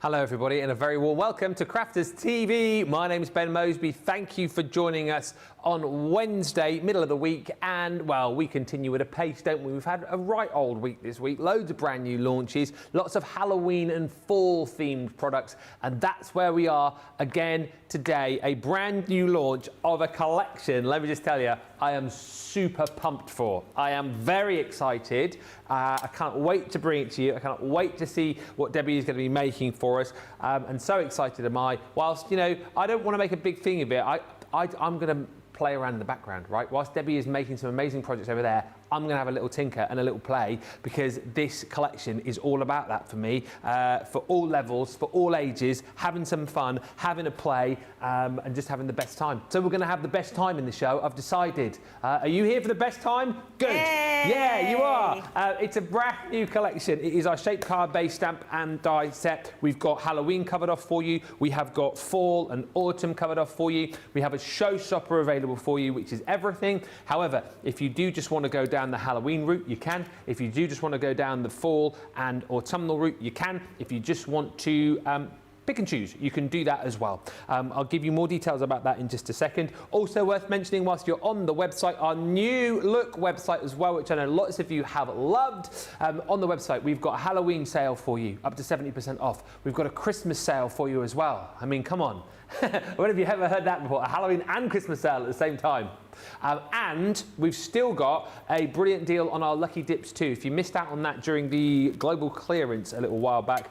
Hello everybody and a very warm welcome to Crafters TV. My name is Ben Moseby. Thank you for joining us on Wednesday, middle of the week, and well, we continue at a pace, don't we? We've had a right old week this week, loads of brand new launches, lots of Halloween and fall themed products, and that's where we are again today, a brand new launch of a collection. Let me just tell you, I am super pumped for. I am very excited. I can't wait to bring it to you. I can't wait to see what Debbie is going to be making for us. And so excited am I. Whilst, you know, I don't want to make a big thing of it. I'm going to play around in the background, right? Whilst Debbie is making some amazing projects over there, I'm going to have a little tinker and a little play because this collection is all about that for me, for all levels, for all ages, having some fun, having a play, and just having the best time. So we're going to have the best time in the show, I've decided. Are you here for the best time? Good. Yay. Yeah, you are. It's a brand new collection. It is our shape card base stamp and die set. We've got Halloween covered off for you. We have got fall and autumn covered off for you. We have a showstopper available for you, which is everything. However, if you do just want to go down the Halloween route, you can. If you do just want to go down the fall and autumnal route, you can. If you just want to pick and choose, you can do that as well. I'll give you more details about that in just a second. Also worth mentioning, whilst you're on the website, our new look website as well, which I know lots of you have loved. On the website, we've got a Halloween sale for you, up to 70% off. We've got a Christmas sale for you as well. I mean, come on. When have you ever heard that before? A Halloween and Christmas sale at the same time. And we've still got a brilliant deal on our Lucky Dips too. If you missed out on that during the global clearance a little while back,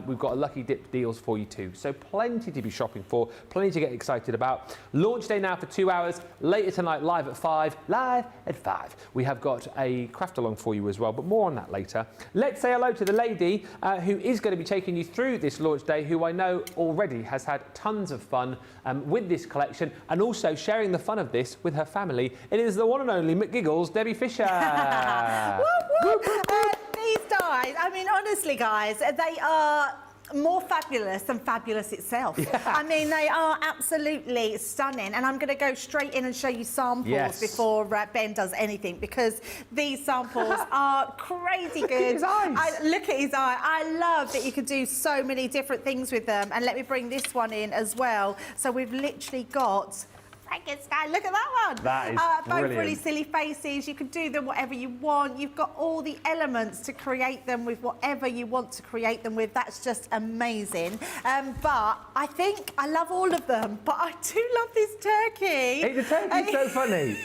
we've got a Lucky Dip deals for you too. So plenty to be shopping for, plenty to get excited about. Launch day now for 2 hours, later tonight live at 5. We have got a craft along for you as well, but more on that later. Let's say hello to the lady who is going to be taking you through this launch day, who I know already has had tons of fun with this collection and also sharing the fun of this with her family. It is the one and only McGiggles, Debbie Fisher. Whoop, whoop. These dies, I mean, honestly, guys, they are more fabulous than fabulous itself. Yeah. I mean, they are absolutely stunning, and I'm going to go straight in and show you samples before Ben does anything, because these samples are crazy good. Look at his eyes. Look at his eye. I love that you can do so many different things with them, and let me bring this one in as well. So we've literally got Frankenstein, look at that one. That is both really silly faces. You can do them whatever you want. You've got all the elements to create them with whatever you want to create them with. That's just amazing. But I think I love all of them, but I do love this turkey. Hey, the turkey's so funny.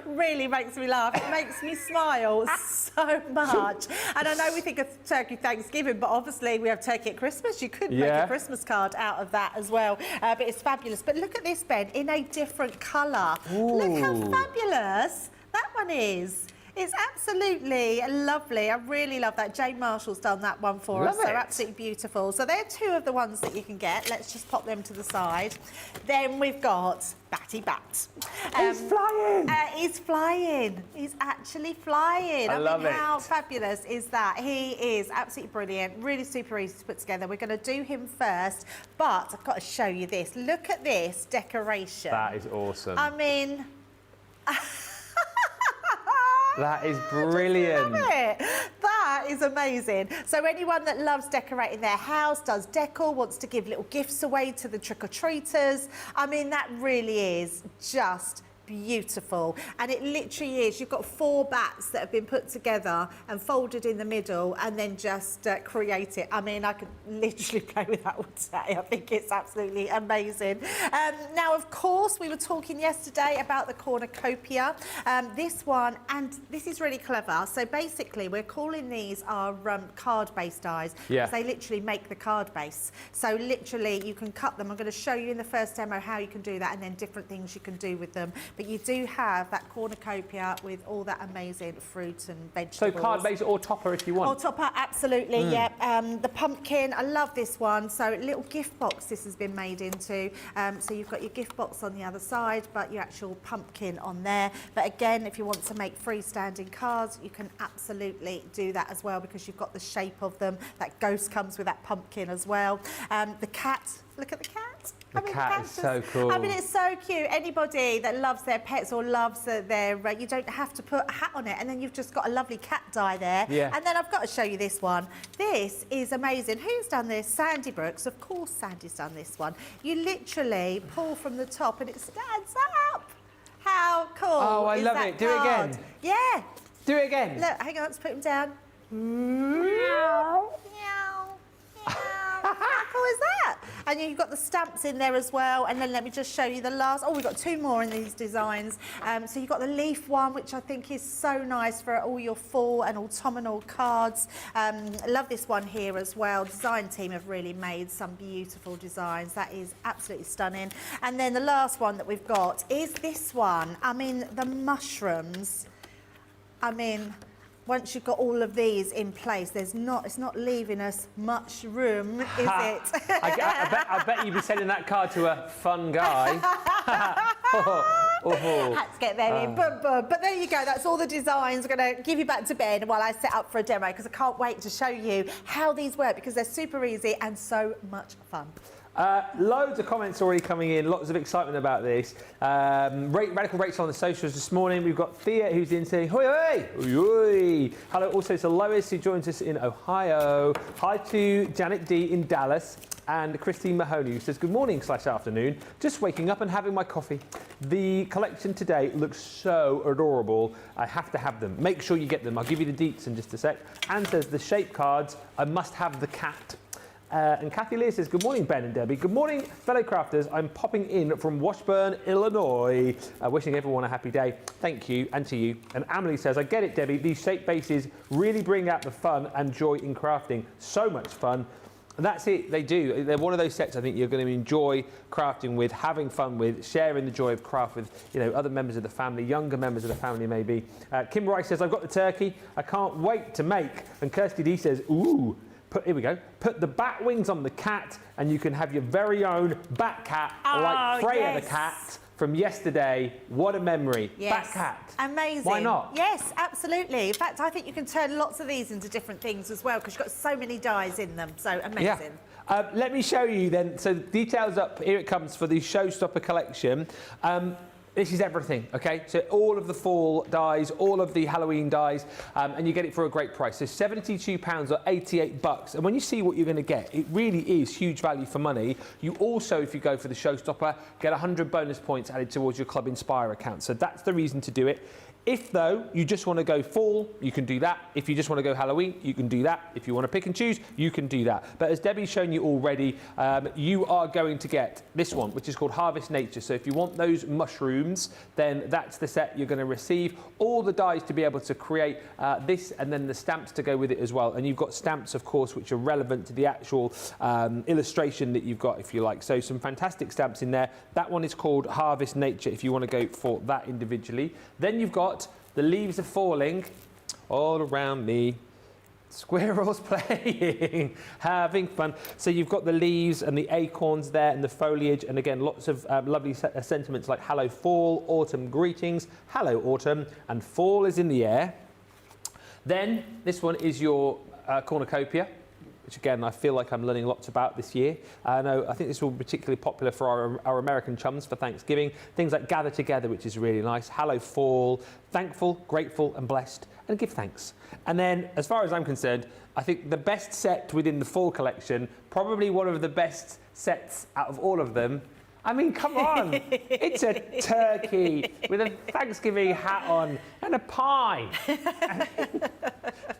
really makes me laugh. It makes me smile so much. And I know we think of turkey Thanksgiving, but obviously we have turkey at Christmas. You could make a Christmas card out of that as well. But it's fabulous. But look at this, Ben, in a different colour. Look how fabulous that one is. It's absolutely lovely. I really love that. Jane Marshall's done that one for us. So absolutely beautiful. So they're two of the ones that you can get. Let's just pop them to the side. Then we've got Batty Bat. He's flying. He's flying. He's actually flying. I love it. How fabulous is that? He is absolutely brilliant. Really super easy to put together. We're going to do him first, but I've got to show you this. Look at this decoration. That is awesome. I mean... That is brilliant. I love it. That is amazing. So anyone that loves decorating their house, does decor, wants to give little gifts away to the trick-or-treaters, I mean, that really is just beautiful. And it literally is. You've got 4 bats that have been put together and folded in the middle and then just create it. I mean, I could literally play with that all day. I think it's absolutely amazing. Now, of course, we were talking yesterday about the cornucopia. This one, and this is really clever. So basically, we're calling these our card-based dies because they literally make the card base. So literally, you can cut them. I'm going to show you in the first demo how you can do that and then different things you can do with them. But you do have that cornucopia with all that amazing fruit and vegetables. So card base or topper if you want. Or topper, absolutely, yep. The pumpkin, I love this one. So little gift box this has been made into. So you've got your gift box on the other side, but your actual pumpkin on there. But again, if you want to make freestanding cards, you can absolutely do that as well because you've got the shape of them. That ghost comes with that pumpkin as well. The cat Look at the cat. The cat is so cool. I mean, it's so cute. Anybody that loves their pets or loves their, you don't have to put a hat on it, and then you've just got a lovely cat die there. Yeah. And then I've got to show you this one. This is amazing. Who's done this? Sandy Brooks. Of course, Sandy's done this one. You literally pull from the top, and it stands up. How cool! Oh, I love it. Do it again. Yeah. Do it again. Look, hang on. Let's put him down. Meow. How cool is that? And you've got the stamps in there as well. And then let me just show you the last. Oh, we've got 2 more in these designs. So you've got the leaf one, which I think is so nice for all your fall and autumnal cards. Love this one here as well. Design team have really made some beautiful designs. That is absolutely stunning. And then the last one that we've got is this one. I mean, the mushrooms. I mean, once you've got all of these in place, it's not leaving us much room, is it? I bet you'd be sending that card to a fun guy. Had to get there in, but there you go. That's all the designs. I'm going to give you back to bed while I set up for a demo, because I can't wait to show you how these work, because they're super easy and so much fun. Loads of comments already coming in, lots of excitement about this. Radical Rachel on the socials this morning. We've got Thea who's in saying, hoi hoi, hoi hoi. Hello also to Lois who joins us in Ohio. Hi to Janet D in Dallas. And Christine Mahoney who says, good morning / afternoon. Just waking up and having my coffee. The collection today looks so adorable. I have to have them. Make sure you get them. I'll give you the deets in just a sec. Anne says, the shape cards, I must have the cat. And Kathy Lear says, good morning, Ben and Debbie. Good morning, fellow crafters. I'm popping in from Washburn, Illinois. Wishing everyone a happy day. Thank you, and to you. And Emily says, I get it, Debbie. These shape bases really bring out the fun and joy in crafting. So much fun. And that's it, they do. They're one of those sets I think you're going to enjoy crafting with, having fun with, sharing the joy of craft with, you know, other members of the family, younger members of the family maybe. Kim Rice says, I've got the turkey. I can't wait to make. And Kirsty D says, ooh. Here we go. Put the bat wings on the cat, and you can have your very own bat cat, like Freya the cat from yesterday. What a memory. Yes. Bat cat. Amazing. Why not? Yes, absolutely. In fact, I think you can turn lots of these into different things as well, because you've got so many dies in them. So amazing. Yeah. Let me show you then. So details up. Here it comes for the Showstopper collection. This is everything, okay? So all of the fall dies, all of the Halloween dies, and you get it for a great price. So £72 or $88. And when you see what you're going to get, it really is huge value for money. You also, if you go for the Showstopper, get 100 bonus points added towards your Club Inspire account. So that's the reason to do it. If, though, you just want to go fall, you can do that. If you just want to go Halloween, you can do that. If you want to pick and choose, you can do that. But as Debbie's shown you already, you are going to get this one, which is called Harvest Nature. So if you want those mushrooms, then that's the set you're going to receive. All the dies to be able to create this, and then the stamps to go with it as well. And you've got stamps, of course, which are relevant to the actual illustration that you've got, if you like. So some fantastic stamps in there. That one is called Harvest Nature, if you want to go for that individually. Then you've got the leaves are falling all around me. Squirrels playing, having fun. So you've got the leaves and the acorns there and the foliage. And again, lots of lovely sentiments like hello fall, autumn greetings, hello autumn, and fall is in the air. Then this one is your cornucopia, which again, I feel like I'm learning lots about this year. I think this will be particularly popular for our American chums for Thanksgiving. Things like Gather Together, which is really nice. Hello Fall, thankful, grateful and blessed, and give thanks. And then, as far as I'm concerned, I think the best set within the fall collection, probably one of the best sets out of all of them. I mean, come on, it's a turkey with a Thanksgiving hat on and a pie.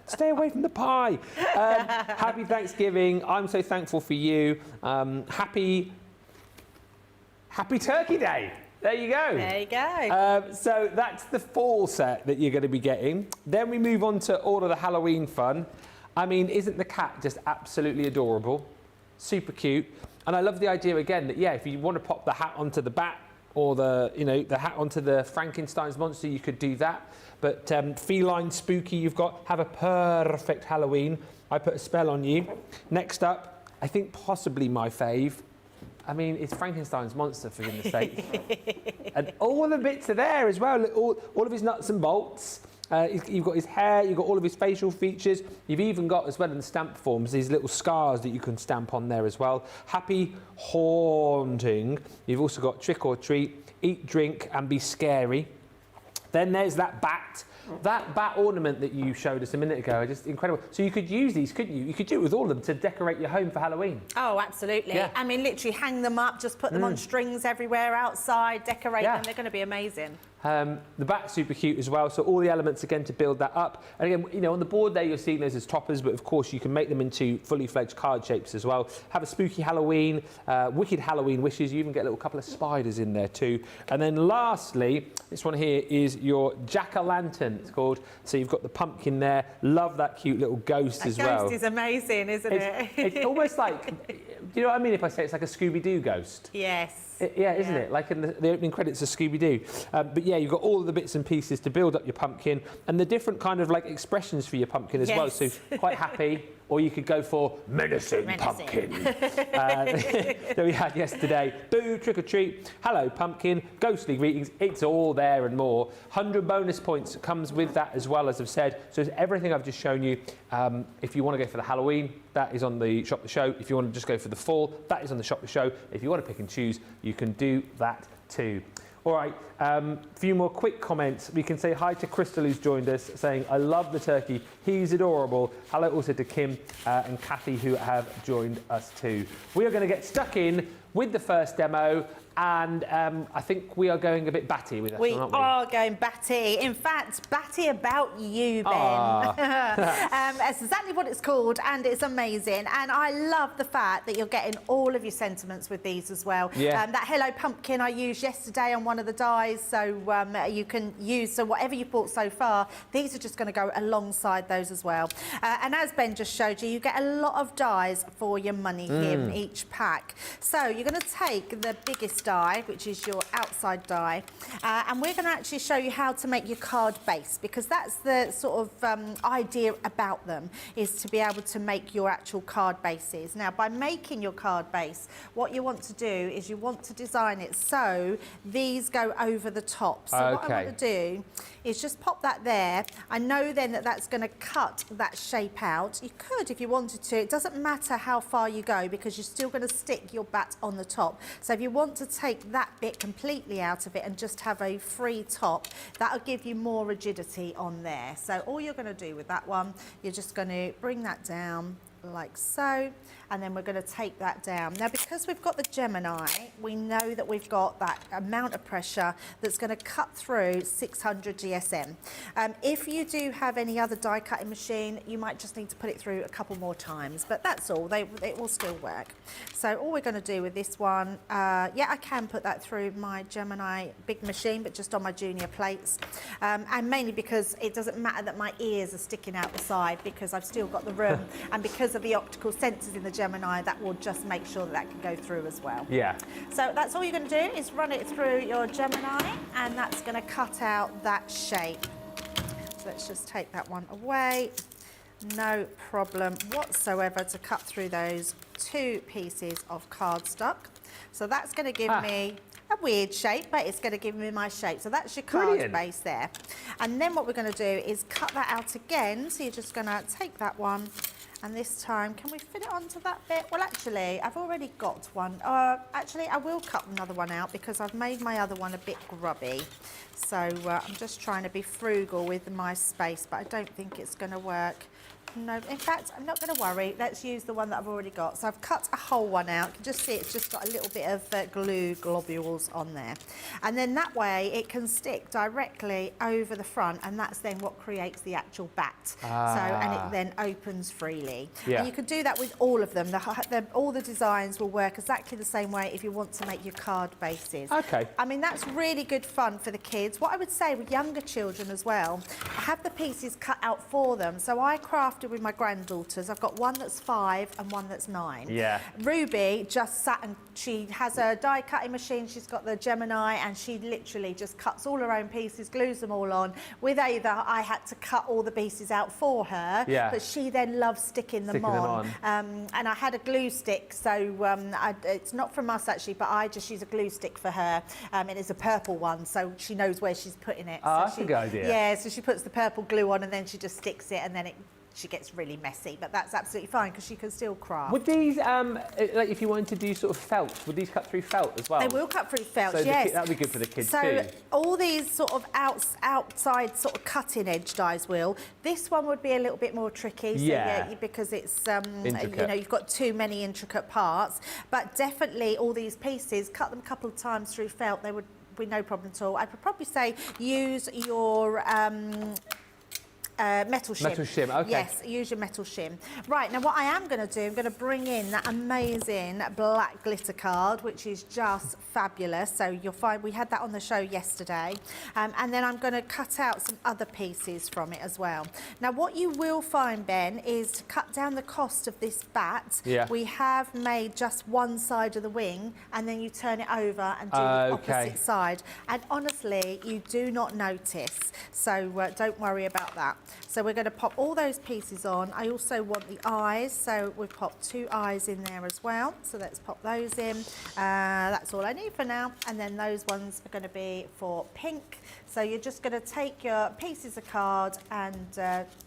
Stay away from the pie. Happy Thanksgiving. I'm so thankful for you. Happy Turkey Day. There you go. There you go. So that's the fall set that you're going to be getting. Then we move on to all of the Halloween fun. I mean, isn't the cat just absolutely adorable? Super cute. And I love the idea again that, yeah, if you want to pop the hat onto the bat or the hat onto the Frankenstein's monster, you could do that. But feline spooky, you've got, have a perfect Halloween. I put a spell on you. Next up, I think possibly my fave. I mean, it's Frankenstein's monster, for goodness sake. And all the bits are there as well. All of his nuts and bolts. You've got his hair, you've got all of his facial features. You've even got, as well in the stamp forms, these little scars that you can stamp on there as well. Happy haunting. You've also got trick or treat, eat, drink and be scary. Then there's that bat. That bat ornament that you showed us a minute ago, just incredible. So you could use these, couldn't you? You could do it with all of them to decorate your home for Halloween. Oh, absolutely. Yeah. I mean, literally hang them up, just put them on strings everywhere outside, decorate them. They're going to be amazing. The bat's super cute as well, so all the elements again to build that up. And again, you know, on the board there you're seeing those as toppers, but of course you can make them into fully fledged card shapes as well. Have a spooky Halloween, wicked Halloween wishes. You even get a little couple of spiders in there too. And then lastly, this one here is your jack-o'-lantern, it's called. So you've got the pumpkin there. Love that cute little ghost as well. Ghost is amazing, isn't it? It's almost like, do you know what I mean if I say it's like a Scooby-Doo ghost? Yes. Yeah, isn't it? Like in the opening credits of Scooby-Doo. But yeah, you've got all of the bits and pieces to build up your pumpkin and the different kind of like expressions for your pumpkin as well. So quite happy, or you could go for menacing. Pumpkin. That we had yesterday. Boo, trick or treat, hello pumpkin, ghostly greetings. It's all there and more. 100 bonus points comes with that as well, as I've said. So it's everything I've just shown you. If you want to go for the Halloween, that is on the Shop the Show. If you want to just go for the fall, that is on the Shop the Show. If you want to pick and choose, you can do that too. All right, a few more quick comments. We can say hi to Crystal, who's joined us, saying, I love the turkey. He's adorable. Hello also to Kim and Kathy, who have joined us too. We are going to get stuck in with the first demo. And I think we are going a bit batty with this one, aren't we? We are going batty. In fact, Batty About You, Ben. That's exactly what it's called, and it's amazing. And I love the fact that you're getting all of your sentiments with these as well. Yeah. That Hello Pumpkin I used yesterday on one of the dies, so you can use, so whatever you bought so far, these are just going to go alongside those as well. And as Ben just showed you, you get a lot of dies for your money here in each pack. So you're going to take the biggest die, which is your outside die, and we're going to actually show you how to make your card base, because that's the sort of idea about them, is to be able to make your actual card bases. Now, by making your card base, what you want to do is you want to design it so these go over the top. So what I want to do is just pop that there. I know then that that's going to cut that shape out. You could, if you wanted to. It doesn't matter how far you go, because you're still going to stick your bat on the top. So if you want to take that bit completely out of it and just have a free top, that'll give you more rigidity on there. So all you're going to do with that one, you're just going to bring that down like so, and then we're going to take that down. Now, because we've got the Gemini, we know that we've got that amount of pressure that's going to cut through 600 GSM. If you do have any other die cutting machine, you might just need to put it through a couple more times, but that's all. It will still work. So all we're going to do with this one, yeah, I can put that through my Gemini big machine, but just on my junior plates, and mainly because it doesn't matter that my ears are sticking out the side, because I've still got the room, and because of the optical sensors in the Gemini, that will just make sure that that can go through as well. Yeah. So that's all you're going to do, is run it through your Gemini, and that's going to cut out that shape. So let's just take that one away. No problem whatsoever to cut through those two pieces of cardstock. So that's going to give me a weird shape, but it's going to give me my shape. So that's your card base there. And then what we're going to do is cut that out again. So you're just going to take that one, and this time, can we fit it onto that bit? Well, actually, I've already got one. Actually, I will cut another one out, because I've made my other one a bit grubby. So I'm just trying to be frugal with my space, but I don't think it's going to work. No, in fact, I'm not going to worry. Let's use the one that I've already got. So I've cut a whole one out. You can just see it's just got a little bit of glue globules on there. And then that way it can stick directly over the front, and that's then what creates the actual bat. So, and it then opens freely. Yeah. And you can do that with all of them. All the designs will work exactly the same way if you want to make your card bases. Okay. I mean, that's really good fun for the kids. What I would say with younger children as well, I have the pieces cut out for them. So I crafted did with my granddaughters. I've got one that's 5 and one that's 9. Yeah. Ruby just sat and she has a die cutting machine. She's got the Gemini and she literally just cuts all her own pieces, glues them all on. With Ava, I had to cut all the pieces out for her, but she then loves sticking them on. And I had a glue stick, so it's not from us actually, but I just use a glue stick for her. And it's a purple one, so she knows where she's putting it. Oh, so that's a good idea. Yeah, so she puts the purple glue on and then she just sticks it, and then she gets really messy, but that's absolutely fine because she can still craft. Would these, like if you wanted to do sort of felt, would these cut through felt as well? They will cut through felt, so yes. That would be good for the kids too. So all these sort of outside sort of cutting edge dies will. This one would be a little bit more tricky, so because it's, you know, you've got too many intricate parts, but definitely all these pieces, cut them a couple of times through felt, they would be no problem at all. I would probably say use your metal shim. Metal shim, okay. Yes, use your metal shim. Right, now what I am going to do, I'm going to bring in that amazing black glitter card, which is just fabulous. So you'll find we had that on the show yesterday. And then I'm going to cut out some other pieces from it as well. Now what you will find, Ben, is to cut down the cost of this bat, we have made just one side of the wing and then you turn it over and do the opposite side. And honestly, you do not notice. So don't worry about that. So we're going to pop all those pieces on. I also want the eyes, so we've popped 2 eyes in there as well. So let's pop those in. That's all I need for now. And then those ones are going to be for pink. So you're just going to take your pieces of card and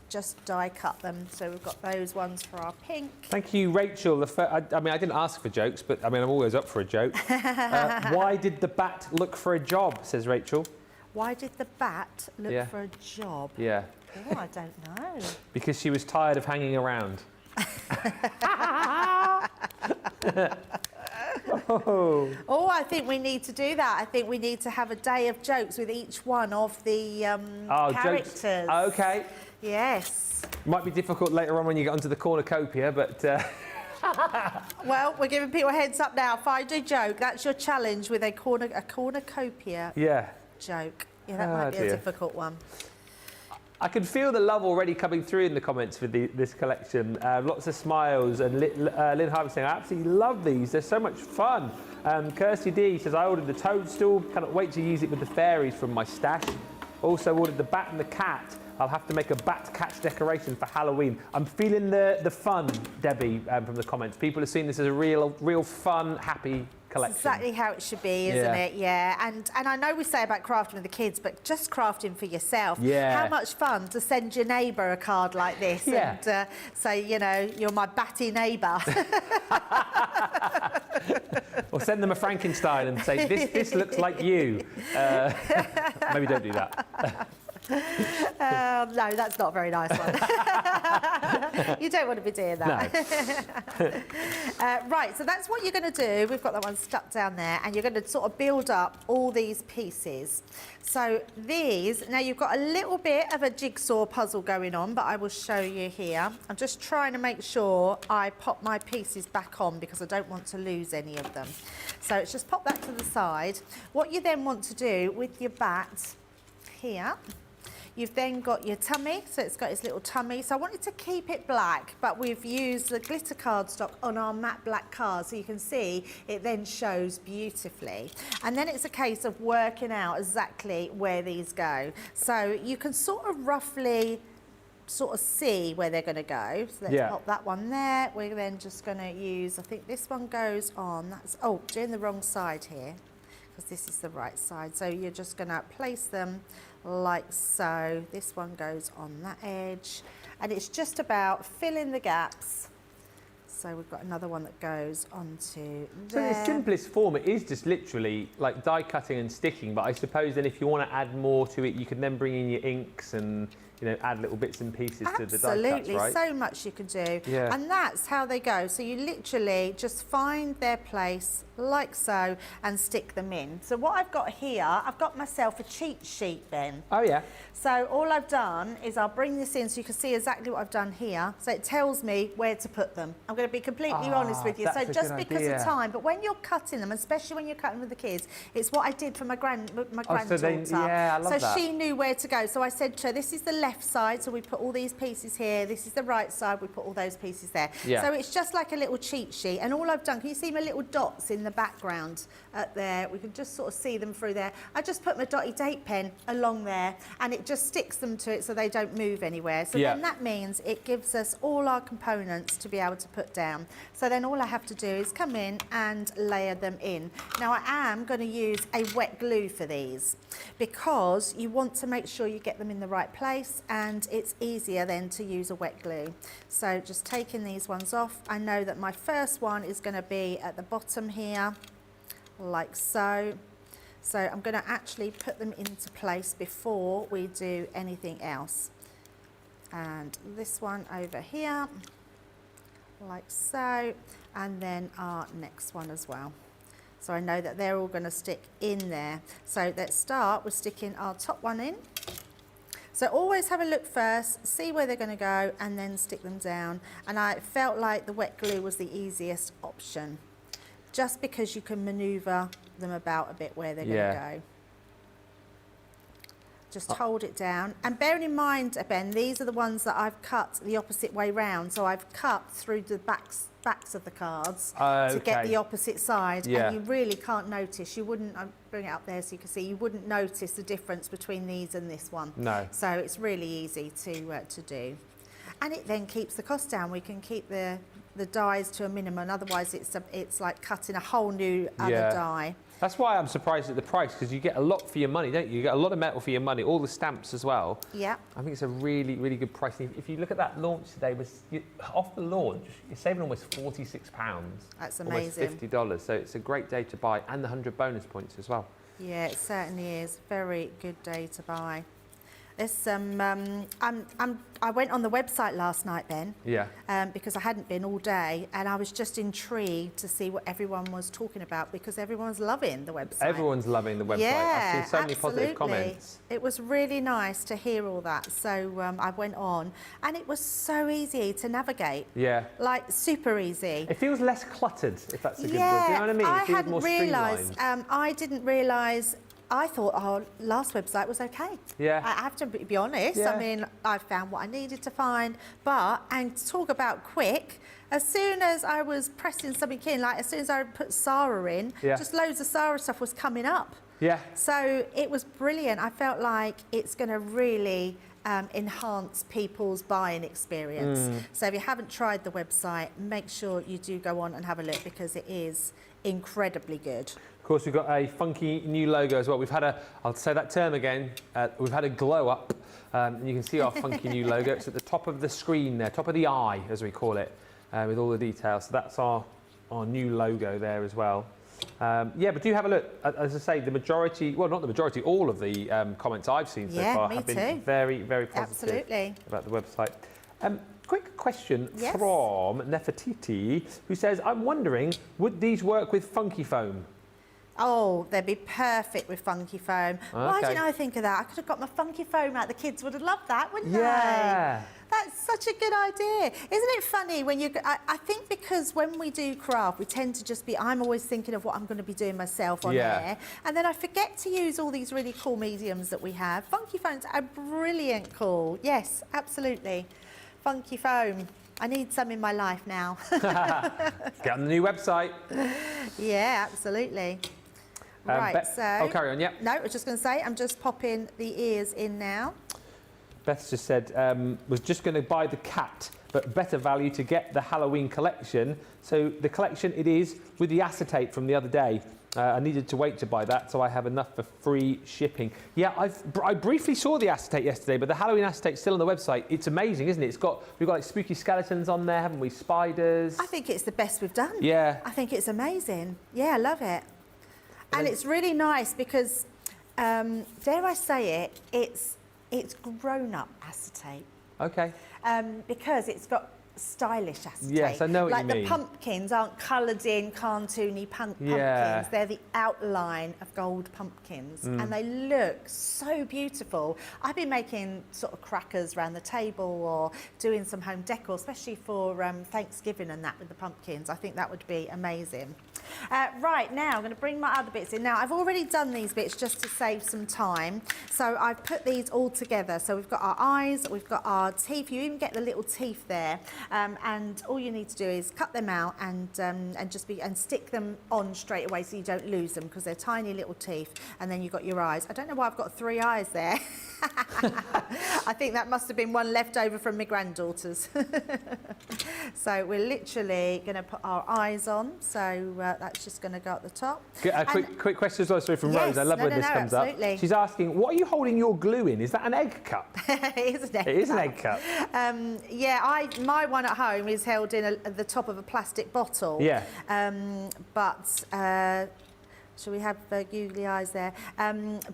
just die cut them. So we've got those ones for our pink. Thank you, Rachel. I mean, I didn't ask for jokes, but I mean, I'm always up for a joke. Why did the bat look for a job, says Rachel. Why did the bat look for a job? Yeah. Oh, I don't know. Because she was tired of hanging around. Oh, I think we need to do that. I think we need to have a day of jokes with each one of the characters. Jokes. Okay. Yes. Might be difficult later on when you get onto the cornucopia, but... Well, we're giving people a heads up now. Find a joke. That's your challenge with a cornucopia joke. Yeah, that might be a difficult one. I can feel the love already coming through in the comments for this collection. Lots of smiles, and Lynn Harvey saying, I absolutely love these. They're so much fun. Kirsty D says, I ordered the toadstool. Cannot wait to use it with the fairies from my stash. Also ordered the bat and the cat. I'll have to make a bat catch decoration for Halloween. I'm feeling the fun, Debbie, from the comments. People are seeing this as a real fun, happy collection. It's exactly how it should be, isn't it? Yeah. And I know we say about crafting with the kids, but just crafting for yourself. Yeah. How much fun to send your neighbour a card like this and say, you know, you're my batty neighbour. Or send them a Frankenstein and say, this looks like you. Maybe don't do that. No, that's not a very nice one. You don't want to be doing that. No. Right, so that's what you're going to do. We've got that one stuck down there, and you're going to sort of build up all these pieces. So these, now you've got a little bit of a jigsaw puzzle going on, but I will show you here. I'm just trying to make sure I pop my pieces back on because I don't want to lose any of them. So it's just pop that to the side. What you then want to do with your bat here, you've then got your tummy, so it's got its little tummy. So I wanted to keep it black, but we've used the glitter cardstock on our matte black card, so you can see it then shows beautifully. And then it's a case of working out exactly where these go. So you can sort of roughly sort of see where they're going to go. So let's pop that one there. We're then just going to use, I think this one goes on. That's, oh, doing the wrong side here, because this is the right side. So you're just going to place them like so. This one goes on that edge, and it's just about filling the gaps. So we've got another one that goes onto there. So in its simplest form, it is just literally like die cutting and sticking, but I suppose then if you want to add more to it, you can then bring in your inks and, you know, add little bits and pieces to the die cuts, right? So much you can do. Yeah. And that's how they go. So you literally just find their place like so and stick them in. So what I've got here, I've got myself a cheat sheet, Ben. Oh yeah. So all I've done is I'll bring this in so you can see exactly what I've done here. So it tells me where to put them. I'm going to be completely honest with you. So just because of time, but when you're cutting them, especially when you're cutting with the kids, it's what I did for my granddaughter. So I love that. So she knew where to go. So I said to her, this is the left left side, so we put all these pieces here. This is the right side, we put all those pieces there. Yeah. So it's just like a little cheat sheet. And all I've done, can you see my little dots in the background there? We can just sort of see them through there. I just put my dotty date pen along there, and it just sticks them to it so they don't move anywhere. So then that means it gives us all our components to be able to put down. So then all I have to do is come in and layer them in. Now I am going to use a wet glue for these because you want to make sure you get them in the right place, and it's easier then to use a wet glue. So just taking these ones off, I know that my first one is going to be at the bottom here, like so. So I'm going to actually put them into place before we do anything else. And this one over here, like so, and then our next one as well. So I know that they're all going to stick in there. So let's start with sticking our top one in. So always have a look first, see where they're going to go, and then stick them down. And I felt like the wet glue was the easiest option, just because you can manoeuvre them about a bit where they're going to go. Just hold it down. And bearing in mind, Ben, these are the ones that I've cut the opposite way round. So I've cut through the backs of the cards to get the opposite side. And you really can't notice. You wouldn't, I'll bring it up there so you can see, you wouldn't notice the difference between these and this one. No. So it's really easy to do. And it then keeps the cost down. We can keep the dies to a minimum. Otherwise, it's like cutting a whole new other die. That's why I'm surprised at the price, because you get a lot for your money, don't you? You get a lot of metal for your money, all the stamps as well. Yeah. I think it's a really, really good price. If you look at that launch today, off the launch, you're saving almost £46. That's amazing. Almost $50. So it's a great day to buy, and the 100 bonus points as well. Yeah, it certainly is. Very good day to buy. There's I went on the website last night, Ben. Yeah. Because I hadn't been all day, and I was just intrigued to see what everyone was talking about, because everyone's loving the website. Everyone's loving the website. Yeah, I've seen so many positive comments. It was really nice to hear all that. So I went on, and it was so easy to navigate. Yeah. Like super easy. It feels less cluttered, if that's a good word. You know what I mean? I hadn't realised. I didn't realise. I thought our last website was okay. Yeah. I have to be honest. Yeah. I mean, I found what I needed to find. And talk about quick, as soon as I was pressing something in, like as soon as I put Sarah in, just loads of Sarah stuff was coming up. Yeah. So it was brilliant. I felt like it's going to really enhance people's buying experience. So if you haven't tried the website, make sure you do go on and have a look, because it is incredibly good. Of course, we've got a funky new logo as well. We've had I'll say that term again, we've had a glow up. And you can see our funky new logo. It's at the top of the screen there, top of the eye, as we call it, with all the details. So that's our new logo there as well. Yeah, but do have a look. As I say, the majority, well, not the majority, all of the comments I've seen so far have been very, very positive about the website. Quick question from Nefertiti, who says, I'm wondering, would these work with funky foam? Oh, they'd be perfect with funky foam. Why didn't I think of that? I could have got my funky foam out. The kids would have loved that, wouldn't they? That's such a good idea. Isn't it funny when you... I think because when we do craft, we tend to just be... I'm always thinking of what I'm going to be doing myself on there. And then I forget to use all these really cool mediums that we have. Funky foams are brilliant cool. Yes, absolutely. Funky foam. I need some in my life now. Get on the new website. Yeah, absolutely. Right, so... carry on, No, I was just going to say, I'm just popping the ears in now. Beth just said, was just going to buy the cat, but better value to get the Halloween collection. So the collection it is with the acetate from the other day. I needed to wait to buy that, so I have enough for free shipping. Yeah, I briefly saw the acetate yesterday, but the Halloween acetate's still on the website. It's amazing, isn't it? We've got like spooky skeletons on there, haven't we? Spiders. I think it's the best we've done. Yeah. I think it's amazing. Yeah, I love it. And it's really nice because, dare I say it, it's grown-up acetate. Okay. Because it's got stylish acetate. Yes, I know what you mean. Like the pumpkins aren't coloured in cartoony pumpkins. They're the outline of gold pumpkins. And they look so beautiful. I've been making sort of crackers around the table or doing some home decor, especially for Thanksgiving and that with the pumpkins. I think that would be amazing. Right, now I'm going to bring my other bits in. Now, I've already done these bits just to save some time. So I've put these all together. So we've got our eyes, we've got our teeth. You even get the little teeth there. And all you need to do is cut them out and stick them on straight away so you don't lose them because they're tiny little teeth. And then you've got your eyes. I don't know why I've got 3 eyes there. I think that must have been one left over from my granddaughters. So we're literally going to put our eyes on. So that's just going to go at the top. Quick question as well, sorry, from Rose. I love when this comes absolutely. up. She's asking, what are you holding your glue in? Is that an egg cup? It is an egg cup. It is an egg cup. Yeah, my one at home is held in the top of a plastic bottle. Yeah. So we have googly eyes there.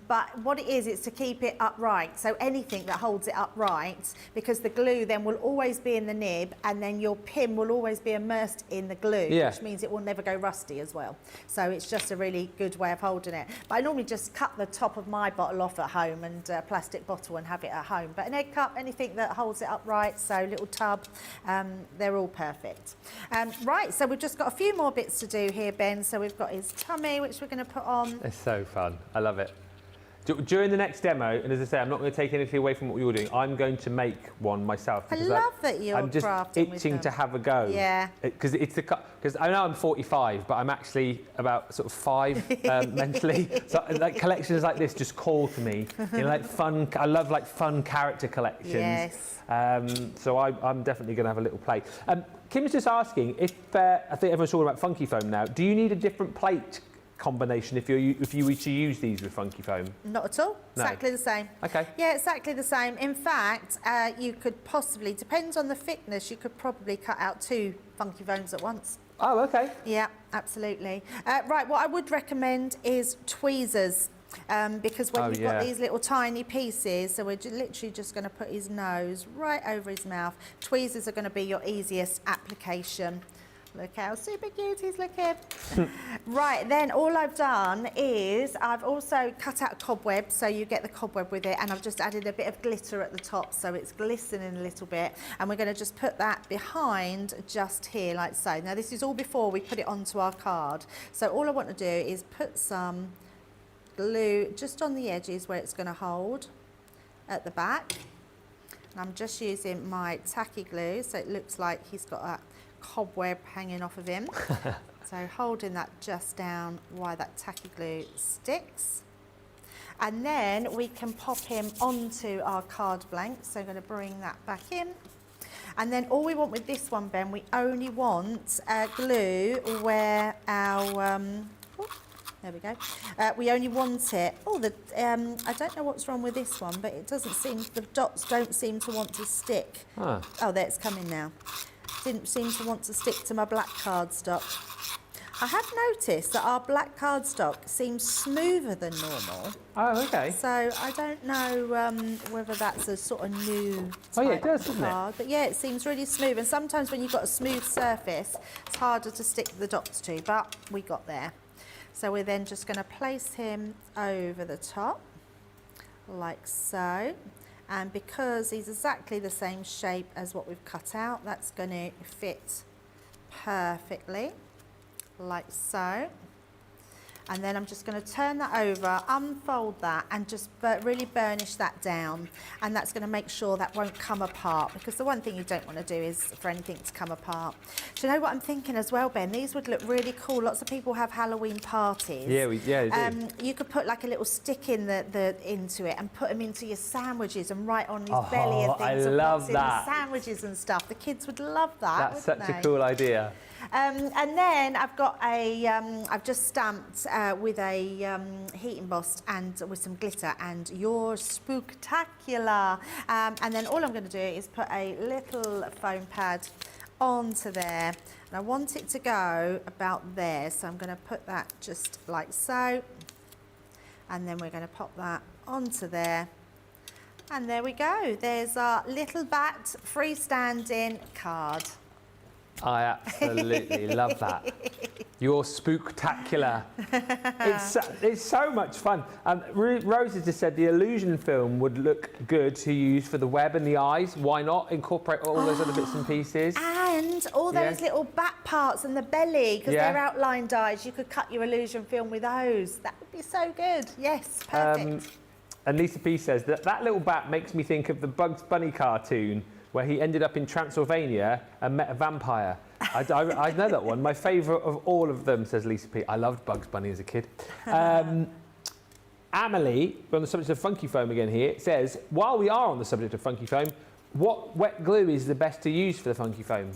But what it is, it's to keep it upright. So anything that holds it upright, because the glue then will always be in the nib and then your pin will always be immersed in the glue, which means it will never go rusty as well. So it's just a really good way of holding it. But I normally just cut the top of my bottle off at home and a plastic bottle and have it at home. But an egg cup, anything that holds it upright, so little tub, they're all perfect. Right, so we've just got a few more bits to do here, Ben. So we've got his tummy, which we're going to put on. It's so fun. I love it. During the next demo, and as I say, I'm not going to take anything away from what you're doing. I'm going to make one myself. I love that you're I'm just itching to have a go. Yeah. Because I know I'm 45, but I'm actually about sort of 5 mentally. So like collections like this just call to me. You know, like fun. I love like fun character collections. Yes. So I'm definitely going to have a little play. Kim's just asking if I think everyone's talking about funky foam now. Do you need a different plate combination if you were to use these with funky foam? Not at all. No. Exactly the same. Okay. Yeah, exactly the same. In fact, you could possibly, depends on the thickness, you could probably cut out 2 funky foams at once. Oh, okay. Yeah, absolutely. Right, what I would recommend is tweezers. Because when you've got these little tiny pieces, so we're literally just going to put his nose right over his mouth. Tweezers are going to be your easiest application. Look how super cute he's looking. Right, then all I've done is I've also cut out a cobweb, so you get the cobweb with it, and I've just added a bit of glitter at the top, so it's glistening a little bit, and we're going to just put that behind just here, like so. Now, this is all before we put it onto our card. So all I want to do is put some glue just on the edges where it's going to hold at the back. And I'm just using my tacky glue, so it looks like he's got a cobweb hanging off of him. So holding that just down while that tacky glue sticks. And then we can pop him onto our card blank. So I'm going to bring that back in. And then all we want with this one, Ben, we only want glue where our... there we go. We only want it. I don't know what's wrong with this one, but it doesn't seem, the dots don't seem to want to stick. Huh. Oh, there it's coming now. Didn't seem to want to stick to my black cardstock. I have noticed that our black cardstock seems smoother than normal. Oh, okay. So I don't know whether that's a sort of new type yeah, it does, doesn't card. But yeah, it seems really smooth. And sometimes when you've got a smooth surface, it's harder to stick the dots to, but we got there. So we're then just going to place him over the top, like so. And because he's exactly the same shape as what we've cut out, that's going to fit perfectly, like so. And then I'm just going to turn that over, unfold that, and just really burnish that down. And that's going to make sure that won't come apart, because the one thing you don't want to do is for anything to come apart. Do you know what I'm thinking as well, Ben? These would look really cool. Lots of people have Halloween parties. Yeah, we do. You could put like a little stick in into it and put them into your sandwiches and write on his belly and things. I love that. Sandwiches and stuff. The kids would love that. That's such a cool idea. And then I've got I've just stamped with a heat embossed and with some glitter, and you're spooktacular. And then all I'm going to do is put a little foam pad onto there, and I want it to go about there, so I'm going to put that just like so, and then we're going to pop that onto there, and there we go. There's our little bat freestanding card. I absolutely love that. You're spooktacular. It's so much fun. Rose has just said the illusion film would look good to use for the web and the eyes. Why not incorporate all those other bits and pieces? And all those little back parts and the belly, because they're outline dyes. You could cut your illusion film with those. That would be so good. Yes, perfect. And Lisa P says that little bat makes me think of the Bugs Bunny cartoon where he ended up in Transylvania and met a vampire. I know that one. My favourite of all of them, says Lisa P. I loved Bugs Bunny as a kid. Amelie, we're on the subject of funky foam again here, it says, while we are on the subject of funky foam, what wet glue is the best to use for the funky foam?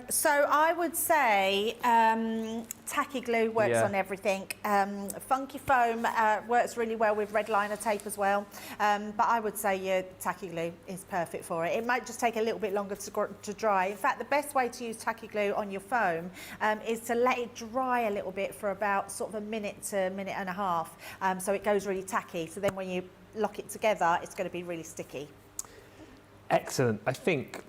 So I would say tacky glue works on everything. Funky foam works really well with red liner tape as well. But I would say your tacky glue is perfect for it. It might just take a little bit longer to dry. In fact, the best way to use tacky glue on your foam is to let it dry a little bit for about sort of a minute to a minute and a half. So it goes really tacky. So then when you lock it together, it's going to be really sticky. Excellent. I think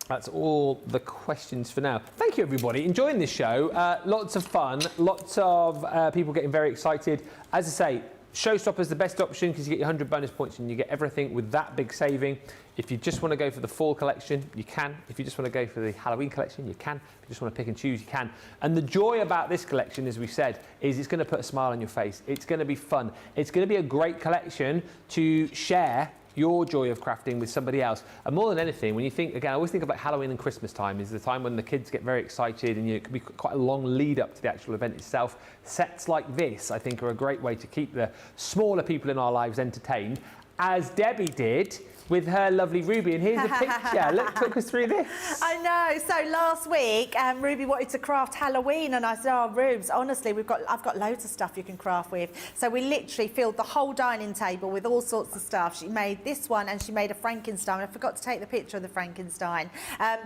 that's all the questions for now. Thank you, everybody. Enjoying this show. Lots of fun. Lots of people getting very excited. As I say, Showstopper's the best option because you get your 100 bonus points and you get everything with that big saving. If you just want to go for the fall collection, you can. If you just want to go for the Halloween collection, you can. If you just want to pick and choose, you can. And the joy about this collection, as we said, is it's going to put a smile on your face. It's going to be fun. It's going to be a great collection to share your joy of crafting with somebody else. And more than anything, when you think, again, I always think about Halloween and Christmas time is the time when the kids get very excited and it can be quite a long lead up to the actual event itself. Sets like this, I think, are a great way to keep the smaller people in our lives entertained, as Debbie did with her lovely Ruby. And here's a picture. Look, talk us through this. I know. So last week, Ruby wanted to craft Halloween, and I said, "Oh, Rubes, honestly, I've got loads of stuff you can craft with." So we literally filled the whole dining table with all sorts of stuff. She made this one, and she made a Frankenstein. I forgot to take the picture of the Frankenstein,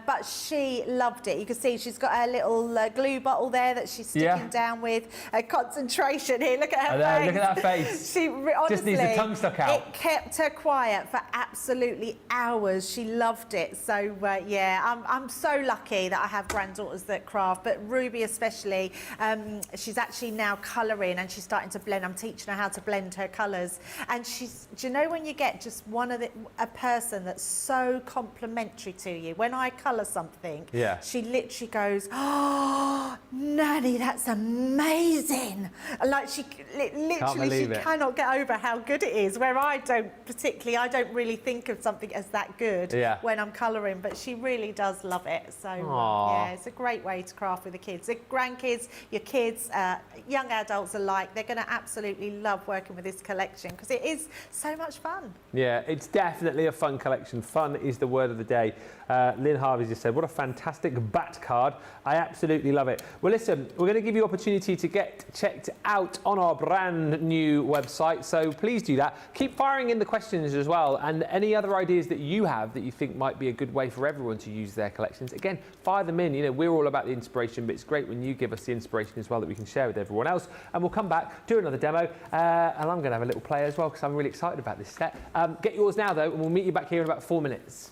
but she loved it. You can see she's got her little glue bottle there that she's sticking down with. Concentration here. Look at her face. Look at that face. She honestly just needs the tongue stuck out. It kept her quiet for absolutely hours. She loved it. So yeah, I'm so lucky that I have granddaughters that craft, but Ruby especially, she's actually now colouring and she's starting to blend. I'm teaching her how to blend her colours, and do you know when you get just a person that's so complimentary to you? When I colour something, she literally goes, "Oh, Nanny, that's amazing!" Like she cannot get over how good it is. Where I don't really think of something as that good when I'm colouring, but she really does love it. So yeah, it's a great way to craft with the kids. The grandkids, your kids, young adults alike, they're going to absolutely love working with this collection because it is so much fun. Yeah, it's definitely a fun collection. Fun is the word of the day. Lynn Harvey just said, what a fantastic bat card. I absolutely love it. Well, listen, we're going to give you opportunity to get checked out on our brand new website, so please do that. Keep firing in the questions as well, and any other ideas that you have that you think might be a good way for everyone to use their collections. Again, fire them in. You know, we're all about the inspiration, but it's great when you give us the inspiration as well that we can share with everyone else. And we'll come back, do another demo, and I'm going to have a little play as well because I'm really excited about this set. Get yours now, though, and we'll meet you back here in about 4 minutes.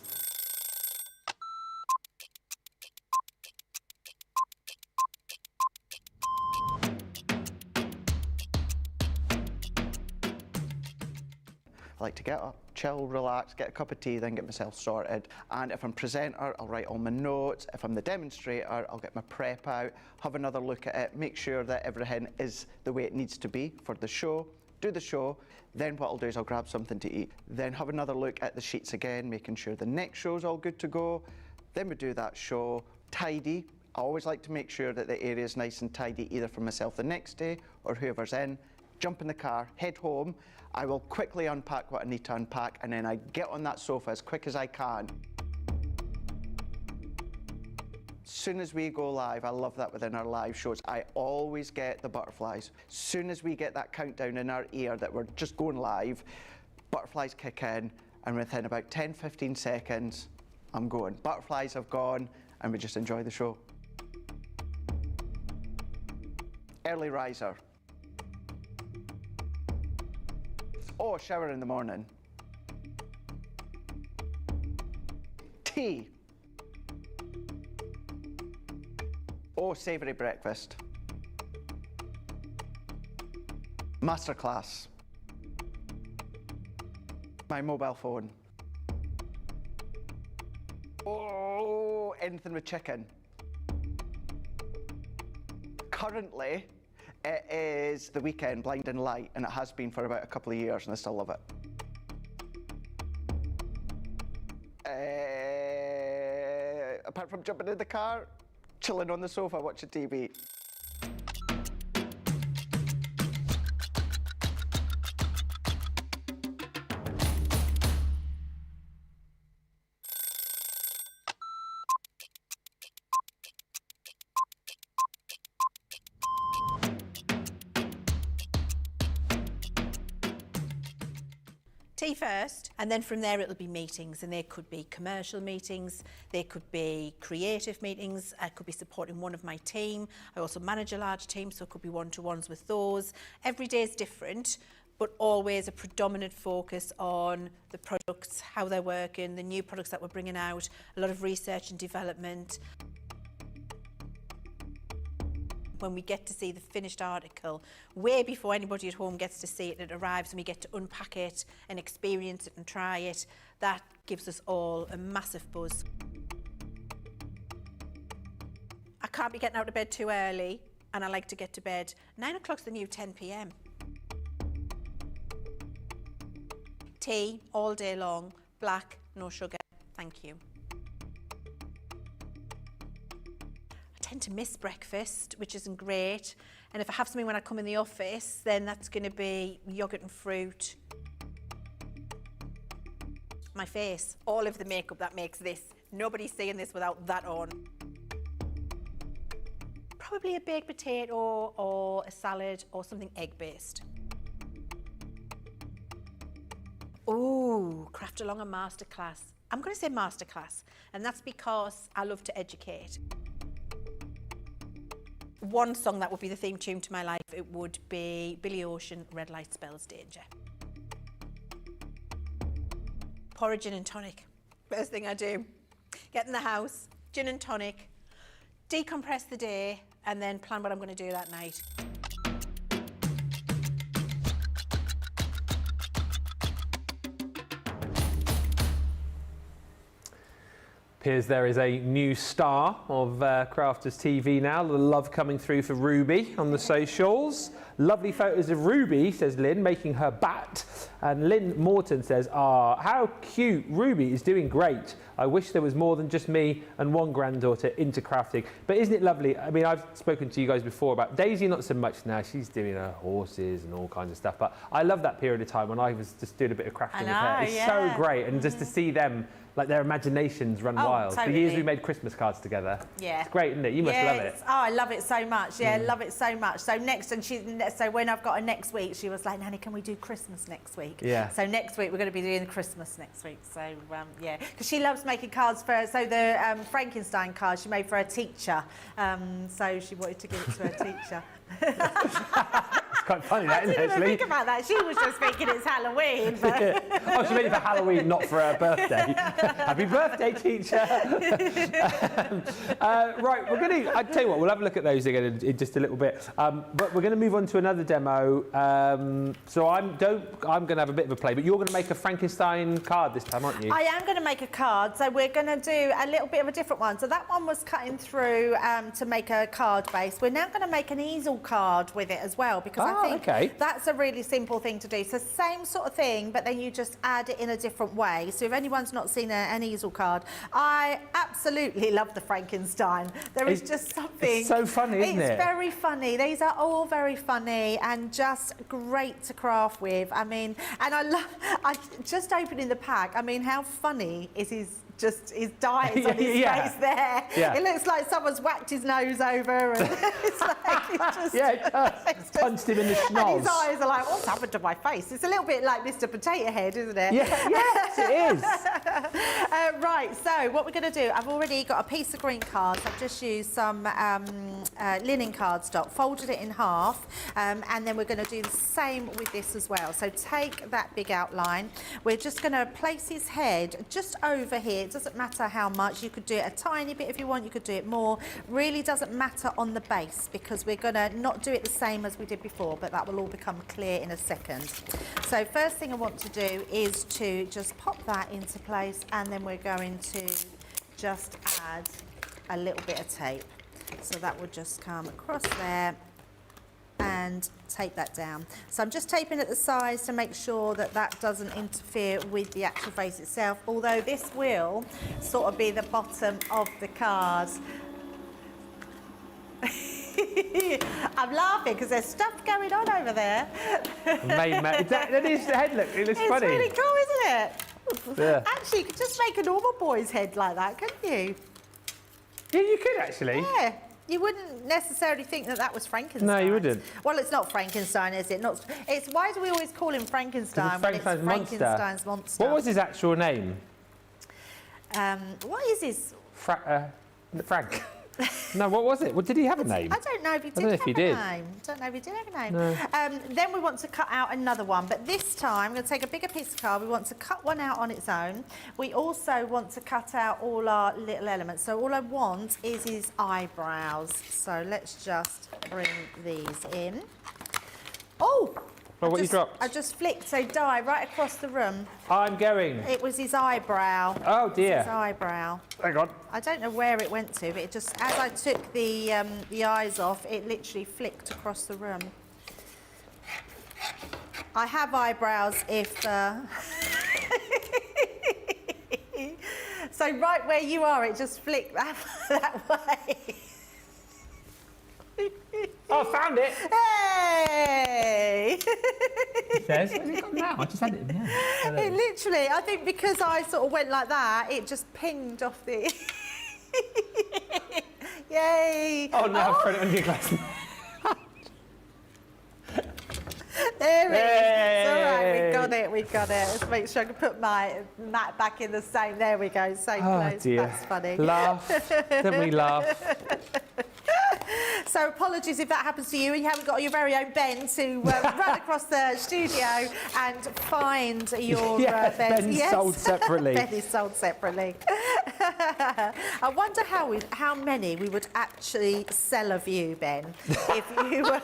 I like to get up, chill, relax, get a cup of tea, then get myself sorted. And if I'm presenter, I'll write all my notes. If I'm the demonstrator, I'll get my prep out, have another look at it, make sure that everything is the way it needs to be for the show, do the show. Then what I'll do is I'll grab something to eat. Then have another look at the sheets again, making sure the next show's all good to go. Then we do that show, tidy. I always like to make sure that the area is nice and tidy, either for myself the next day or whoever's in. Jump in the car, head home. I will quickly unpack what I need to unpack, and then I get on that sofa as quick as I can. As soon as we go live, I love that within our live shows, I always get the butterflies. As soon as we get that countdown in our ear that we're just going live, butterflies kick in, and within about 10-15 seconds, I'm going. Butterflies have gone, and we just enjoy the show. Early riser. Oh, shower in the morning. Tea. Oh, savoury breakfast. Masterclass. My mobile phone. Oh, anything with chicken. Currently, it is the weekend, Blinding Light, and it has been for about a couple of years, and I still love it. Apart from jumping in the car, chilling on the sofa, watching TV. Tea first, and then from there it'll be meetings, and there could be commercial meetings, there could be creative meetings, I could be supporting one of my team. I also manage a large team, so it could be one-to-ones with those. Every day is different, but always a predominant focus on the products, how they're working, the new products that we're bringing out, a lot of research and development. When we get to see the finished article, way before anybody at home gets to see it, it arrives and we get to unpack it and experience it and try it, that gives us all a massive buzz. I can't be getting out of bed too early, and I like to get to bed. 9 o'clock's the new 10 p.m. Tea all day long, black, no sugar, thank you. I tend to miss breakfast, which isn't great, and if I have something when I come in the office, then that's going to be yogurt and fruit. My face, all of the makeup that makes this, nobody's seeing this without that on. Probably a baked potato or a salad or something egg-based. Ooh, craft along a masterclass. I'm going to say masterclass, and that's because I love to educate. One song that would be the theme tune to my life, it would be Billy Ocean, Red Light Spells Danger. Pour a gin and tonic. First thing I do. Get in the house, gin and tonic, decompress the day, and then plan what I'm going to do that night. Appears there is a new star of Crafters TV now. The love coming through for Ruby on the socials. Lovely photos of Ruby, says Lynn, making her bat. And Lynn Morton says, how cute. Ruby is doing great. I wish there was more than just me and one granddaughter into crafting. But isn't it lovely? I mean, I've spoken to you guys before about Daisy, not so much now. She's doing her horses and all kinds of stuff. But I love that period of time when I was just doing a bit of crafting with her. It's so great. And just to see them, like their imaginations run wild. Totally. The years we made Christmas cards together. Yeah. It's great, isn't it? You must love it. Oh, I love it so much. Yeah, love it so much. So so when I've got her next week, she was like, Nanny, can we do Christmas next week? Yeah. So next week we're going to be doing Christmas next week. So yeah, because she loves making cards for. So the Frankenstein card she made for her teacher. So she wanted to give it to her teacher. It's quite funny, that, isn't it, actually? I didn't even think about that. She was just thinking it's Halloween. But... Yeah. Oh, she made it for Halloween, not for her birthday. Happy birthday, teacher. Right, we're going to, I tell you what, we'll have a look at those again in just a little bit. But we're going to move on to another demo. So I'm going to have a bit of a play, but you're going to make a Frankenstein card this time, aren't you? I am going to make a card, so we're going to do a little bit of a different one. So that one was cutting through to make a card base. We're now going to make an easel card with it as well, because I think that's a really simple thing to do. So same sort of thing, but then you just add it in a different way. So if anyone's not seen an easel card, I absolutely love the Frankenstein. There is just something... It's so funny, isn't it? It's very funny. These are all very funny and just great to craft with. I mean, and I just opening the pack, I mean, how funny is his dies on his face there. Yeah. It looks like someone's whacked his nose over. And it's like, it's just, it does. It's punched him in the schnoz. And his eyes are like, what's happened to my face? It's a little bit like Mr. Potato Head, isn't it? Yeah. Yes, it is. Right, so what we're going to do, I've already got a piece of green cards. I've just used some linen cardstock, folded it in half, and then we're going to do the same with this as well. So take that big outline. We're just going to place his head just over here. It doesn't matter how much. You could do it a tiny bit if you want. You could do it more. Really doesn't matter on the base because we're going to not do it the same as we did before, but that will all become clear in a second. So first thing I want to do is to just pop that into place, and then we're going to just add a little bit of tape. So that would just come across there and tape that down. So I'm just taping at the sides to make sure that that doesn't interfere with the actual face itself, although this will sort of be the bottom of the card. I'm laughing because there's stuff going on over there. That is the head look. It looks funny. It's really cool, isn't it? Yeah. Actually, you could just make a normal boy's head like that, couldn't you? Yeah, you could actually. Yeah. You wouldn't necessarily think that that was Frankenstein. No, you wouldn't. Well, it's not Frankenstein, is it? Not. It's why do we always call him Frankenstein when it's Frankenstein's monster? What was his actual name? What is his? Frank. No, what was it? Well, did he have a name? I don't know if he did have a name. I don't know if he did have a name. No. Then we want to cut out another one, but this time I'm going to take a bigger piece of card. We want to cut one out on its own. We also want to cut out all our little elements. So all I want is his eyebrows. So let's just bring these in. Oh! Well, what you dropped? I just flicked a die right across the room. I'm going. It was his eyebrow. Oh dear. His eyebrow. Hang on. I don't know where it went to, but it just, as I took the eyes off, it literally flicked across the room. I have eyebrows if... So right where you are, it just flicked that way. Oh, found it. Hey! It says. Where's it gone now? I just had it in there. It literally, I think because I sort of went like that, it just pinged off the... Yay! Oh no, I've thrown it under your glass. There it is. It's all right, we got it. Let's make sure I can put my mat back in the same. There we go, same place. Dear. That's funny. Laugh. Don't we laugh? So apologies if that happens to you and you haven't got your very own Ben to run across the studio and find your Ben's Yes. sold separately. Ben is sold separately. I wonder how many we would actually sell of you, Ben, if you were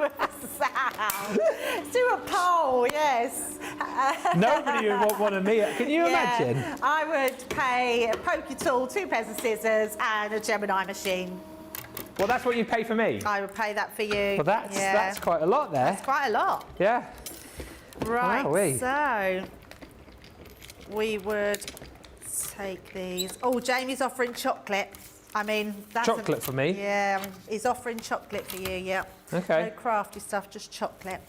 for sale. Do a poll, yes. Nobody would want one of me. Can you imagine? I would pay a poker tool, 2 pairs of scissors and a Gemini machine. Well, that's what you pay for me. I would pay that for you. Well, that's quite a lot there. That's quite a lot. Yeah. Right, Wowee. so we would take these. Oh, Jamie's offering chocolate. I mean, that's Chocolate for me? Yeah, he's offering chocolate for you, yeah. Okay. No crafty stuff, just chocolate.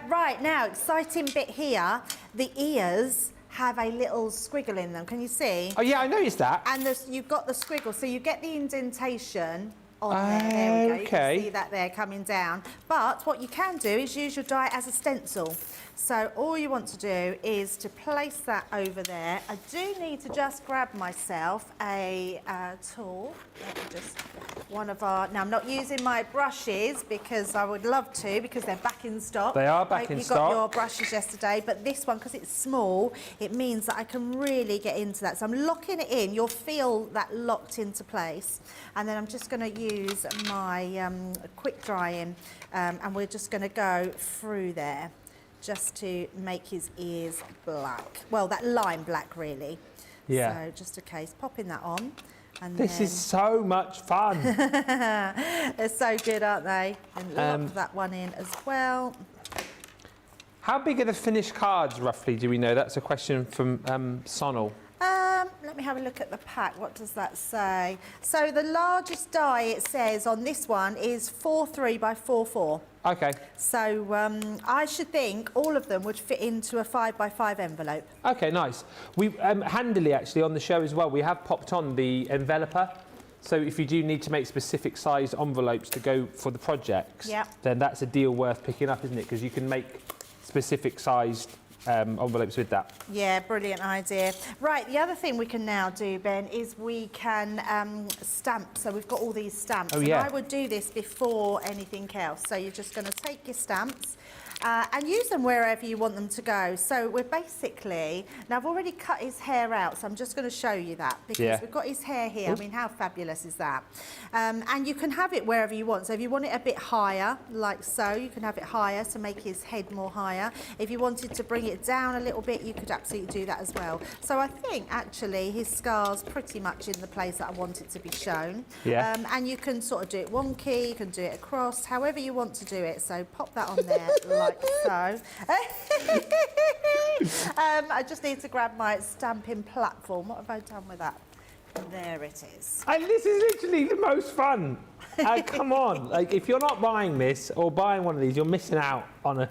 Right, now, exciting bit here. The ears have a little squiggle in them. Can you see? Oh, yeah, I noticed that. And you've got the squiggle, so you get the indentation on there. There we go. You can see that there coming down. But what you can do is use your die as a stencil. So all you want to do is to place that over there. I do need to just grab myself a tool. Let me just now I'm not using my brushes because I would love to, because they're back in stock. They are back in stock. You got your brushes yesterday, but this one, because it's small, it means that I can really get into that. So I'm locking it in. You'll feel that locked into place. And then I'm just going to use my quick drying, and we're just going to go through there, just to make his ears black. Well, that lime black, really. Yeah. So just a case, popping that on. And this is so much fun. They're so good, aren't they? And lock that one in as well. How big are the finished cards, roughly, do we know? That's a question from Sonal. Let me have a look at the pack. What does that say? So the largest die it says on this one is 4.3 by 4.4. Okay. So I should think all of them would fit into a 5 by 5 envelope. Okay, nice. We handily, actually, on the show as well, we have popped on the enveloper. So if you do need to make specific size envelopes to go for the projects, then that's a deal worth picking up, isn't it? Because you can make specific sized envelopes with that. Yeah, brilliant idea. Right, the other thing we can now do, Ben, is we can stamp. So we've got all these stamps. Oh, yeah. And I would do this before anything else. So you're just going to take your stamps and use them wherever you want them to go. So we're basically, now I've already cut his hair out, so I'm just going to show you that because we've got his hair here. I mean, how fabulous is that? And you can have it wherever you want. So if you want it a bit higher, like so, you can have it higher to make his head more higher. If you wanted to bring it down a little bit, you could absolutely do that as well. So I think actually his scar's pretty much in the place that I want it to be shown. Yeah. And you can sort of do it wonky, you can do it across, however you want to do it. So pop that on there like so. I just need to grab my stamping platform. What have I done with that? There it is. And this is literally the most fun. Come on, like if you're not buying this or buying one of these, you're missing out on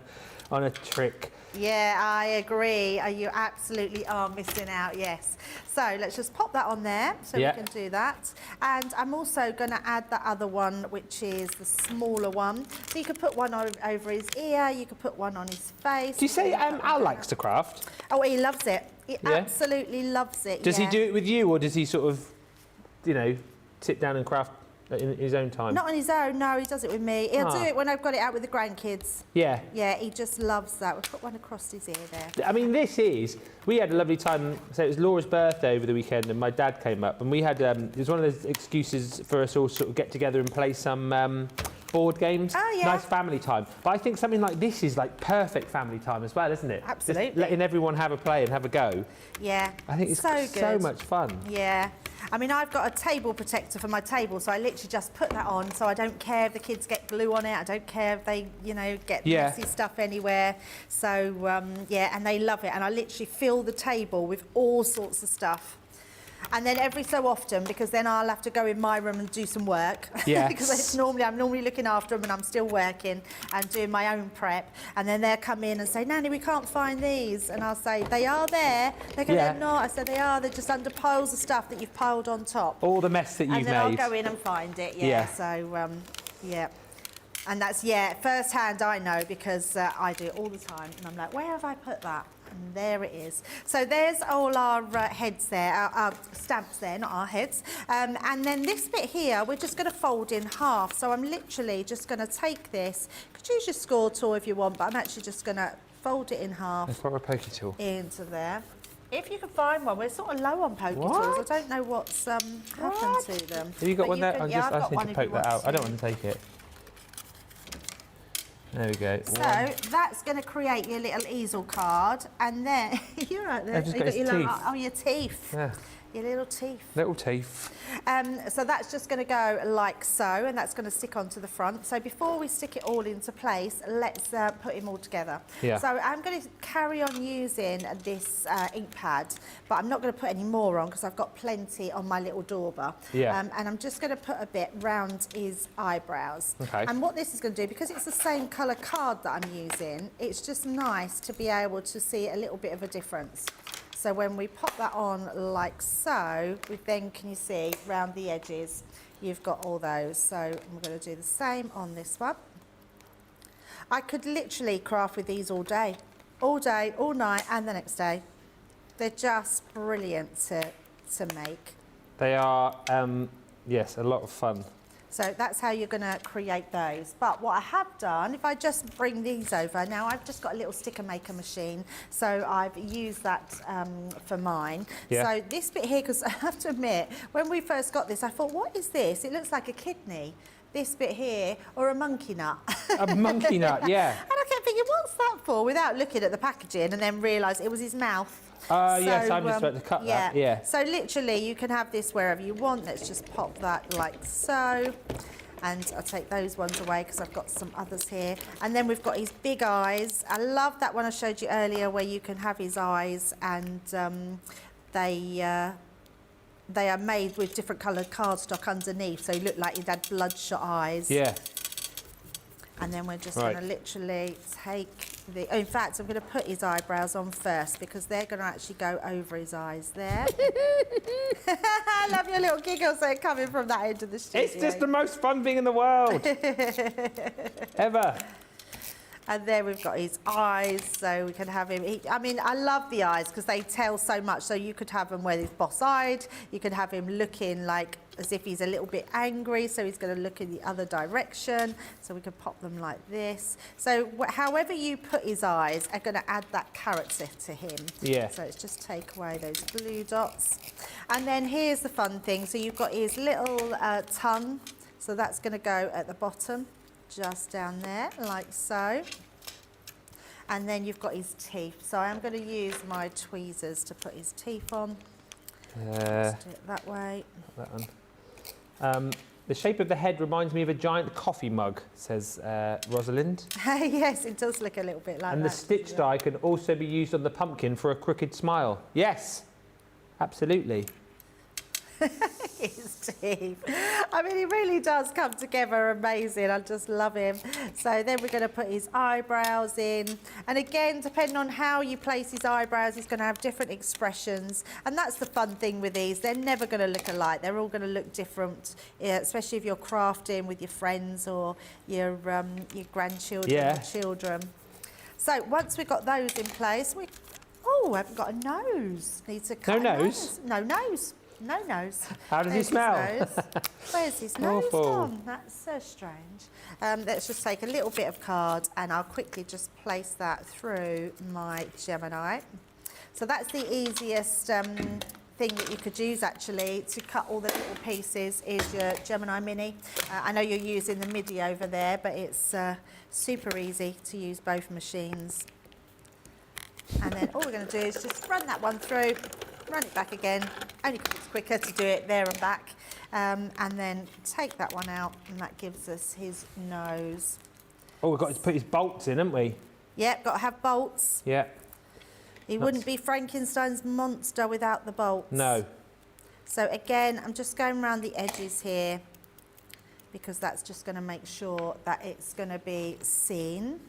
a trick. Yeah, I agree. You absolutely are missing out, yes. So let's just pop that on there so we can do that. And I'm also going to add the other one, which is the smaller one. So you could put one over his ear, you could put one on his face. Do you say Al likes to craft? Oh, he loves it. He absolutely loves it. Does he do it with you, or does he sort of, you know, sit down and craft in his own time? Not on his own, no, he does it with me. He'll do it when I've got it out with the grandkids. Yeah. Yeah, he just loves that. We'll put one across his ear there. I mean, we had a lovely time. So it was Laura's birthday over the weekend and my dad came up and we had, it was one of those excuses for us all to sort of get together and play some board games. Oh, yeah. Nice family time. But I think something like this is like perfect family time as well, isn't it? Absolutely. Just letting everyone have a play and have a go. Yeah. I think it's so good. So much fun. Yeah. I mean, I've got a table protector for my table, so I literally just put that on, so I don't care if the kids get glue on it. I don't care if they, you know, get messy stuff anywhere. So, yeah, and they love it. And I literally fill the table with all sorts of stuff. And then every so often, because then I'll have to go in my room and do some work. Yeah. Because I'm normally looking after them and I'm still working and doing my own prep. And then they'll come in and say, Nanny, we can't find these. And I'll say, they are there. They go, they're not. I said, they are. They're just under piles of stuff that you've piled on top. All the mess that you've made. And then I'll go in and find it. Yeah. So, yeah. And that's, first hand I know because I do it all the time. And I'm like, where have I put that? And there it is. So there's all our heads there, our stamps there, not our heads. And then this bit here, we're just going to fold in half. So I'm literally just going to take this. You could use your score tool if you want, but I'm actually just going to fold it in half. I've got a pokey tool. Into there. If you can find one, we're sort of low on pokey tools. I don't know what's happened to them. Have you got one there? I just need to poke that out. To. I don't want to take it. There we go. So that's going to create your little easel card, and then you're right there. I've just got his teeth. Your teeth. Yeah. Your little teeth. Little teeth. So that's just going to go like so, and that's going to stick onto the front. So before we stick it all into place, let's put him all together. Yeah. So I'm going to carry on using this ink pad, but I'm not going to put any more on because I've got plenty on my little dauber. Yeah. And I'm just going to put a bit round his eyebrows. Okay. And what this is going to do, because it's the same colour card that I'm using, it's just nice to be able to see a little bit of a difference. So when we pop that on like so, can you see, round the edges, you've got all those. So I'm going to do the same on this one. I could literally craft with these all day, all night, and the next day. They're just brilliant to make. They are, yes, a lot of fun. So that's how you're going to create those. But what I have done, if I just bring these over, now I've just got a little sticker maker machine, so I've used that for mine. Yeah. So this bit here, because I have to admit, when we first got this, I thought, what is this? It looks like a kidney. This bit here, or a monkey nut. A monkey nut, yeah. And I kept thinking, what's that for? Without looking at the packaging, and then realised it was his mouth. Yes, I'm just about to cut that, yeah. So literally, you can have this wherever you want. Let's just pop that like so. And I'll take those ones away because I've got some others here. And then we've got his big eyes. I love that one I showed you earlier where you can have his eyes and they are made with different coloured cardstock underneath, so he looked like he'd had bloodshot eyes. Yeah. And then we're just going to literally take the... in fact, I'm going to put his eyebrows on first because they're going to actually go over his eyes there. I love your little giggles that are coming from that end of the studio. It's just the most fun thing in the world. Ever. And then we've got his eyes, so we can have him. I mean, I love the eyes because they tell so much. So you could have him where he's boss-eyed. You could have him looking like as if he's a little bit angry, so he's going to look in the other direction. So we could pop them like this. So however you put his eyes are going to add that character to him. Yeah. So let's just take away those blue dots. And then here's the fun thing. So you've got his little tongue. So that's going to go at the bottom, just down there, like so. And then you've got his teeth. So I'm going to use my tweezers to put his teeth on. Just do it that way. That one. The shape of the head reminds me of a giant coffee mug, says Rosalind. Yes, it does look a little bit like and that. The stitch die can also be used on the pumpkin for a crooked smile. Yes, absolutely. His teeth. I mean, he really does come together amazing. I just love him. So then we're going to put his eyebrows in. And again, depending on how you place his eyebrows, he's going to have different expressions. And that's the fun thing with these. They're never going to look alike. They're all going to look different, especially if you're crafting with your friends or your grandchildren or children. So once we've got those in place, I haven't got a nose. Need to cut No nose? No nose. No nose. How does he smell? Where's his nose Awful. gone? That's so strange. Let's just take a little bit of card and I'll quickly just place that through my Gemini. So that's the easiest thing that you could use actually to cut all the little pieces is your Gemini Mini. I know you're using the MIDI over there, but it's super easy to use both machines. And then all we're going to do is just run that one through, run it back again, only because it's quicker to do it there and back, and then take that one out, and that gives us his nose. Oh, we've got to put his bolts in, haven't we? Yep, got to have bolts. Yeah. He wouldn't be Frankenstein's monster without the bolts. No. So again, I'm just going around the edges here, because that's just going to make sure that it's going to be seen.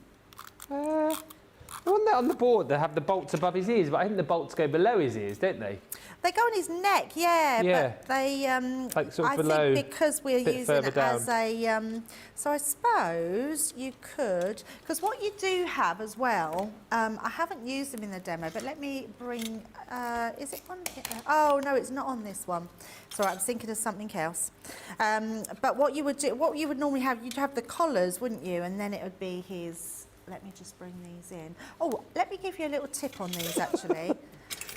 Wasn't that on the board they have the bolts above his ears? But I think the bolts go below his ears, don't they? They go on his neck, yeah. But they, like sort of I below, think because we're bit using further it down. as a, so I suppose you could, because what you do have as well, I haven't used them in the demo, but let me bring, is it on here? Oh, no, it's not on this one. Sorry, I was thinking of something else. But what you would do, what you would normally have, you'd have the collars, wouldn't you? And then it would be his, let me just bring these in. Oh, let me give you a little tip on these actually.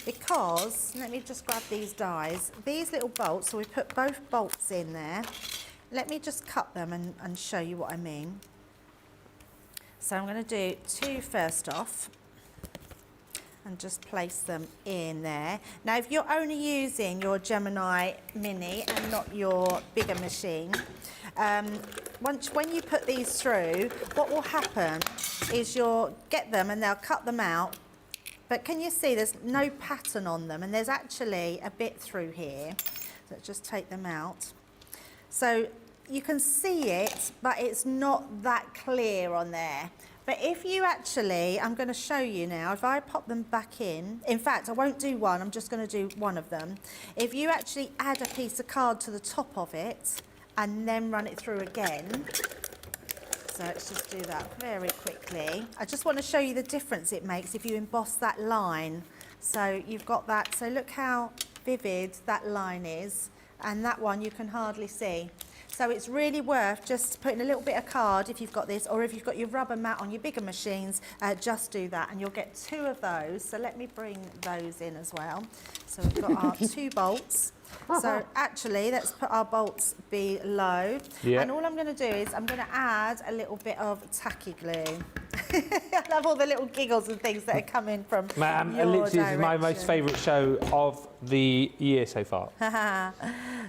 Because, let me just grab these dies. These little bolts, so we put both bolts in there. Let me just cut them and show you what I mean. So I'm going to do two first off and just place them in there. Now, if you're only using your Gemini Mini and not your bigger machine, when you put these through, what will happen is you'll get them and they'll cut them out. But can you see there's no pattern on them, and there's actually a bit through here. Let's just take them out. So you can see it, but it's not that clear on there. But if you actually, I'm going to show you now, if I pop them back in fact, I won't do one, I'm just going to do one of them. If you actually add a piece of card to the top of it, and then run it through again, so let's just do that very quickly. I just want to show you the difference it makes if you emboss that line. So you've got that, so look how vivid that line is, and that one you can hardly see. So it's really worth just putting a little bit of card if you've got this, or if you've got your rubber mat on your bigger machines, just do that and you'll get two of those. So let me bring those in as well. So we've got our two bolts. So actually, let's put our bolts below. Yeah. And all I'm going to do is I'm going to add a little bit of tacky glue. I love all the little giggles and things that are coming from your literally, this is my most direction. favourite show of the year so far.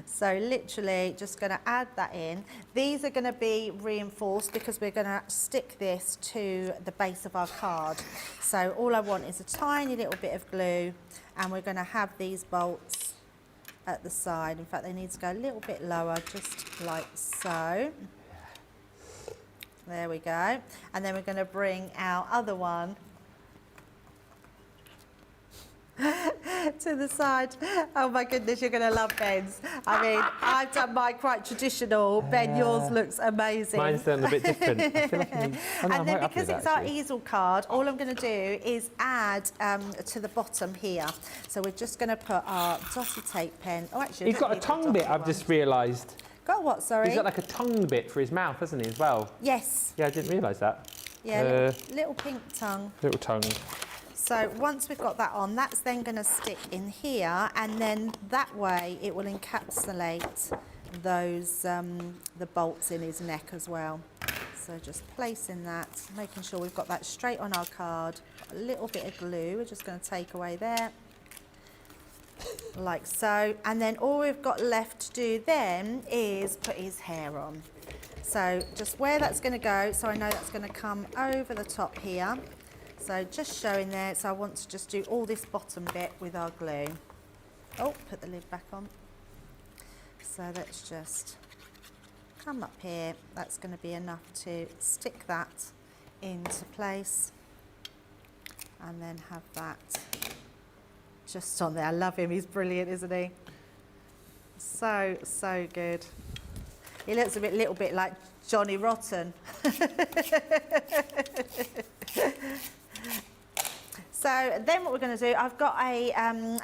So literally just going to add that in. These are going to be reinforced because we're going to stick this to the base of our card. So all I want is a tiny little bit of glue, and we're going to have these bolts at the side. In fact, they need to go a little bit lower, just like so. There we go. And then we're going to bring our other one. to the side. Oh my goodness, you're going to love Ben's. I mean, I've done mine quite traditional. Ben, yours looks amazing. Mine's done a bit different. I feel like I need, oh, no, I'm And then right up because with it's it, our actually. easel card, all I'm going to do is add to the bottom here. So we're just going to put our dotty tape pen. Oh, actually, I He's don't got a need the tongue bit, dotty I've one. just realised. Got what, sorry? He's got like a tongue bit for his mouth, hasn't he, as well? Yes. Yeah, I didn't realise that. Yeah, little pink tongue. Little tongue. So once we've got that on, that's then going to stick in here, and then that way it will encapsulate those the bolts in his neck as well. So just placing that, making sure we've got that straight on our card. A little bit of glue, we're just going to take away there, like so. And then all we've got left to do then is put his hair on. So just where that's going to go, so I know that's going to come over the top here. So just showing there, so I want to just do all this bottom bit with our glue. Oh, put the lid back on. So let's just come up here. That's going to be enough to stick that into place. And then have that just on there. I love him, he's brilliant, isn't he? So, so good. He looks a little bit like Johnny Rotten. So then what we're going to do, I've got a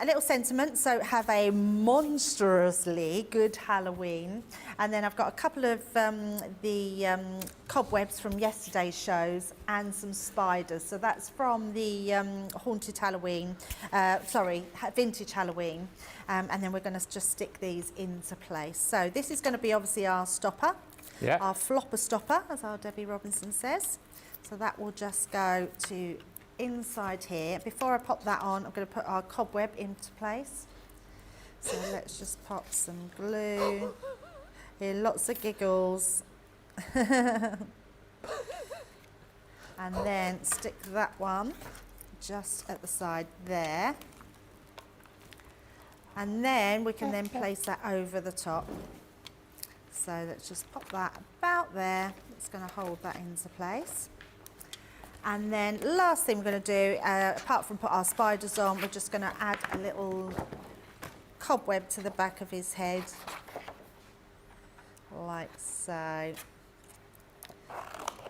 little sentiment, so have a monstrously good Halloween. And then I've got a couple of the cobwebs from yesterday's shows and some spiders. So that's from the Haunted Halloween, Vintage Halloween. And then we're going to just stick these into place. So this is going to be obviously our stopper, our flopper stopper, as our Debbie Robinson says. So that will just go to inside here. Before I pop that on, I'm going to put our cobweb into place. So let's just pop some glue. Here, lots of giggles. And then stick that one just at the side there. And then we can then place that over the top. So let's just pop that about there. It's going to hold that into place. And then last thing we're going to do, apart from put our spiders on, we're just going to add a little cobweb to the back of his head, like so.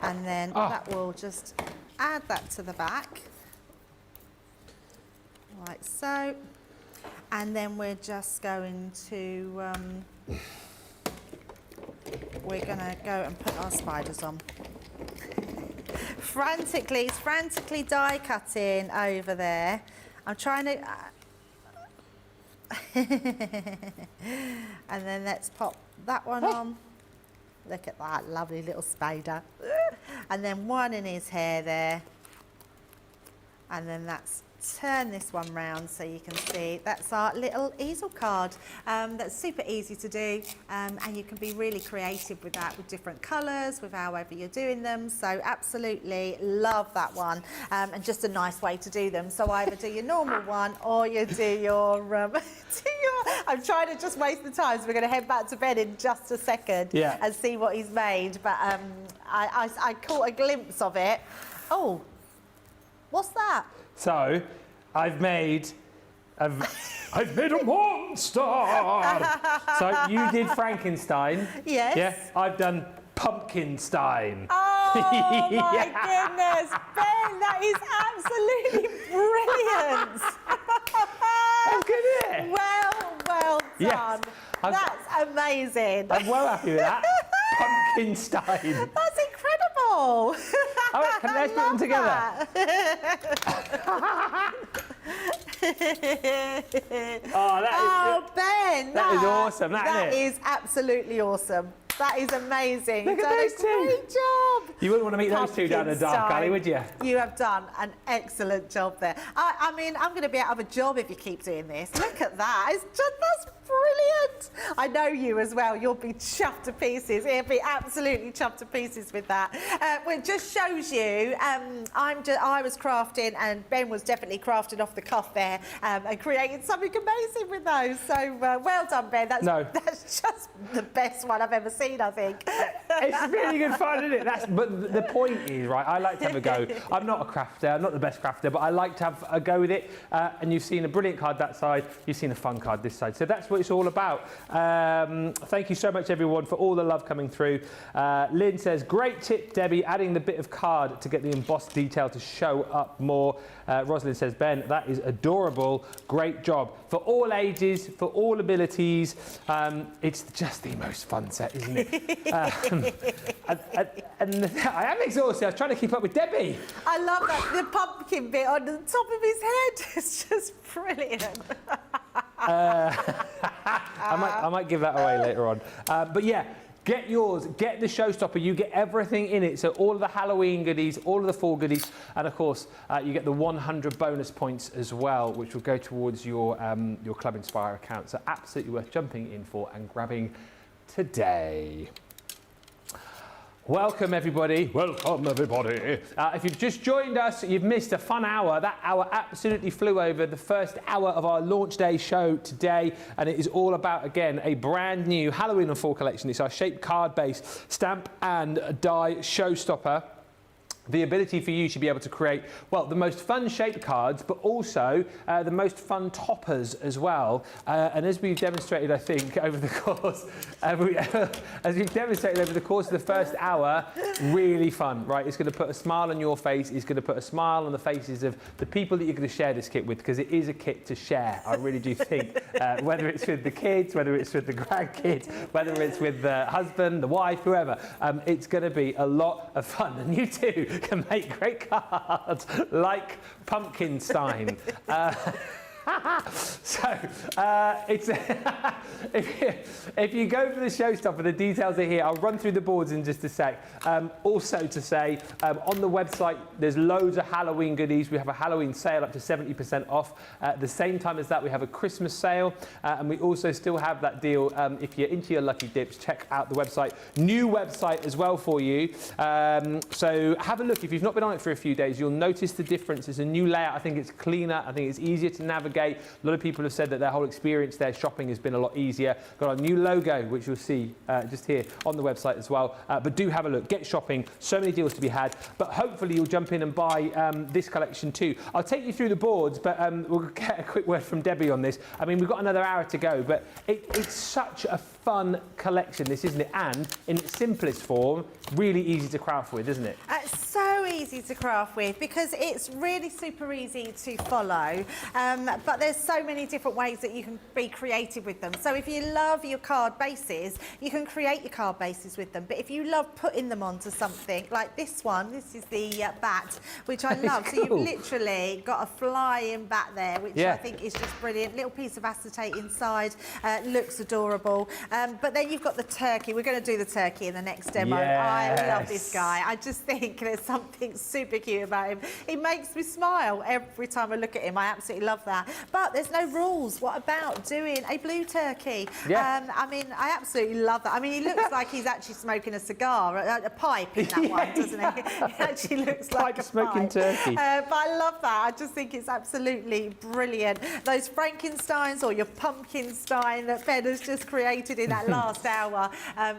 And then that will just add that to the back, like so. And then we're just going to, we're going to go and put our spiders on. He's frantically die cutting over there. I'm trying to... and then let's pop that one on. Look at that lovely little spider. And then one in his hair there. And then that's turn this one round so you can see that's our little easel card. That's super easy to do, and you can be really creative with that, with different colours, with however you're doing them. So absolutely love that one, and just a nice way to do them. So either do your normal one or you do your I'm trying to just waste the time, so we're going to head back to bed in just a second and see what he's made. But I caught a glimpse of it. Oh, what's that? So, I've made a monster. So you did Frankenstein. Yes. Yeah. I've done Pumpkinstein. Oh my goodness, Ben, that is absolutely brilliant. That's good, isn't it? Well done. Yes. That's amazing. I'm well happy with that. Pumpkinstein. That's incredible. Oh, let's put them together. Ben, that is awesome, isn't it? That is absolutely awesome. That is amazing. Look You've at done those a two. great job. You wouldn't want to meet those two down the dark alley, would you? You have done an excellent job there. I mean, I'm going to be out of a job if you keep doing this. Look at that. That's brilliant. I know you as well. You'll be chuffed to pieces. He'll be absolutely chuffed to pieces with that. Well, it just shows you, I was crafting, and Ben was definitely crafting off the cuff there, and creating something amazing with those. So well done, Ben. That's just the best one I've ever seen, I think. It's really good fun, isn't it? But the point is, right, I like to have a go. I'm not a crafter, I'm not the best crafter, but I like to have a go with it. And you've seen a brilliant card that side, you've seen a fun card this side. So that's what it's all about. Thank you so much, everyone, for all the love coming through. Lynn says, great tip, Debbie, adding the bit of card to get the embossed detail to show up more. Rosalind says, Ben, that is adorable. Great job. For all ages, for all abilities, it's just the most fun set, isn't it? And I am exhausted. I was trying to keep up with Debbie. I love that. The pumpkin bit on the top of his head is just brilliant. I might give that away later on. But yeah, get yours, get the showstopper, you get everything in it. So all of the Halloween goodies, all of the fall goodies, and of course, you get the 100 bonus points as well, which will go towards your Club Inspire account. So absolutely worth jumping in for and grabbing today. Welcome, everybody. Welcome, everybody. If you've just joined us, you've missed a fun hour. That hour absolutely flew over. The first hour of our launch day show today, and it is all about, again, a brand new Halloween and fall collection. It's our shaped card base stamp and die showstopper. The ability for you to be able to create, well, the most fun shaped cards, but also the most fun toppers as well. And as we've demonstrated, I think, over the course, as we've demonstrated over the course of the first hour, really fun, right? It's going to put a smile on your face. It's going to put a smile on the faces of the people that you're going to share this kit with, because it is a kit to share. I really do think, whether it's with the kids, whether it's with the grandkids, whether it's with the husband, the wife, whoever, it's going to be a lot of fun. And you too can make great cards like Pumpkinstein. So it's if you go for the showstopper, the details are here. I'll run through the boards in just a sec. Also to say, on the website, there's loads of Halloween goodies. We have a Halloween sale up to 70% off. At the same time as that, we have a Christmas sale, and we also still have that deal. If you're into your lucky dips, check out the website. New website as well for you. So have a look. If you've not been on it for a few days, you'll notice the difference. It's a new layout. I think it's cleaner. I think it's easier to navigate. A lot of people have said that their whole experience, their shopping has been a lot easier. Got our new logo, which you'll see just here on the website as well. But do have a look, get shopping, so many deals to be had. But hopefully you'll jump in and buy this collection too. I'll take you through the boards, but we'll get a quick word from Debbie on this. I mean, we've got another hour to go, but it's such a fun collection, this, isn't it? And in its simplest form, really easy to craft with, isn't it? So easy to craft with, because it's really super easy to follow. But there's so many different ways that you can be creative with them. So if you love your card bases, you can create your card bases with them. But if you love putting them onto something like this one, this is the bat, which I love. Cool. So you've literally got a flying bat there, which I think is just brilliant. Little piece of acetate inside, looks adorable. But then you've got the turkey. We're going to do the turkey in the next demo. Yes. I love this guy. I just think there's something super cute about him. He makes me smile every time I look at him. I absolutely love that. But there's no rules. What about doing a blue turkey? Yeah. I mean, I absolutely love that. I mean, he looks like he's actually smoking a cigar, a pipe in that one, doesn't he? He actually looks like a smoking turkey. But I love that. I just think it's absolutely brilliant. Those Frankensteins or your Pumpkinstein that Ben has just created in that last hour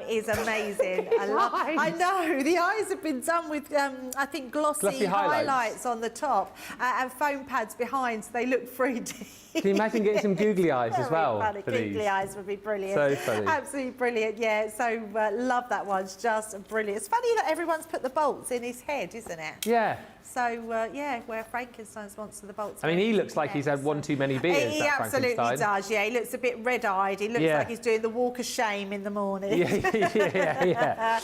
is amazing. I know. The eyes have been done with, I think, glossy highlights on the top and foam pads behind, so they look 3D. Can you imagine getting some googly eyes as well? Funny. Googly eyes would be brilliant. So funny. Absolutely brilliant, yeah. So love that one. It's just brilliant. It's funny that everyone's put the bolts in his head, isn't it? Yeah. So, yeah, where Frankenstein's wants the bolts. I mean, he looks like he's had one too many beers, He that absolutely Frankenstein. does, yeah. He looks a bit red-eyed. He looks like he's doing the walk of shame in the morning. Yeah.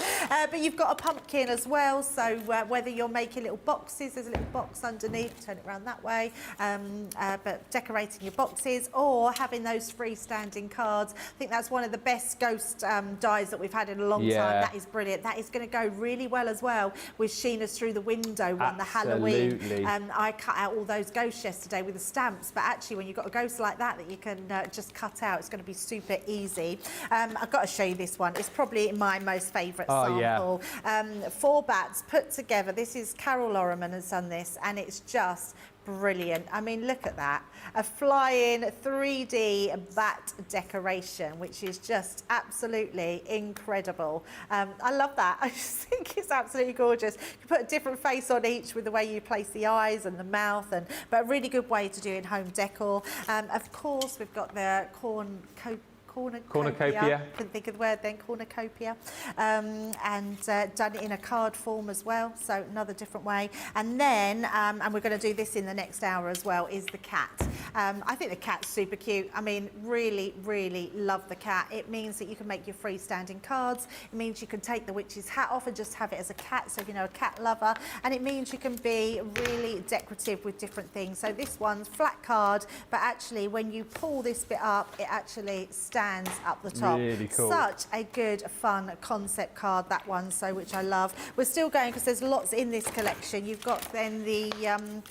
But you've got a pumpkin as well, so whether you're making little boxes, there's a little box underneath, turn it around that way, but decorating your boxes or having those freestanding cards. I think that's one of the best ghost dies that we've had in a long time. That is brilliant. That is going to go really well as well with Sheena's Through the Window one, the Halloween. I cut out all those ghosts yesterday with the stamps, but actually when you've got a ghost like that you can just cut out, it's going to be super easy. I've got to show you this one. It's probably my most favourite sample. 4 bats put together. This is Carol Loriman has done this, and it's just Brilliant. I mean, look at that. A flying 3D bat decoration, which is just absolutely incredible. I love that. I just think it's absolutely gorgeous. You put a different face on each with the way you place the eyes and the mouth, but a really good way to do in-home decor. Of course, we've got the cornucopia. Couldn't think of the word then, cornucopia. And done it in a card form as well, so another different way. And then, and we're going to do this in the next hour as well, is the cat. I think the cat's super cute. I mean, really, really love the cat. It means that you can make your freestanding cards. It means you can take the witch's hat off and just have it as a cat, so if you know a cat lover. And it means you can be really decorative with different things. So this one's flat card, but actually when you pull this bit up, it actually stands up the top. Really cool. Such a good, fun concept card, that one, so which I love. We're still going because there's lots in this collection. You've got then the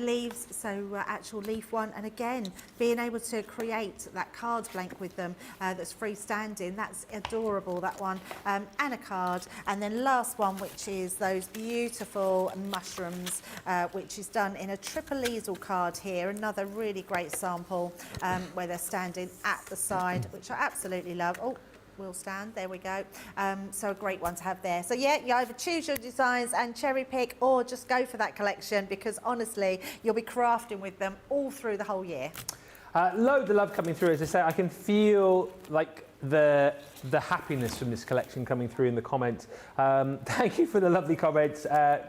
leaves, so actual leaf one, and again, being able to create that card blank with them that's freestanding, that's adorable, that one, and a card. And then last one, which is those beautiful mushrooms, which is done in a triple easel card here, another really great sample where they're standing at the side, which I absolutely love. Oh, will stand, there we go. So a great one to have there. So yeah, you either choose your designs and cherry pick, or just go for that collection, because honestly, you'll be crafting with them all through the whole year. Loads of love coming through. As I say, I can feel like the happiness from this collection coming through in the comments. Thank you for the lovely comments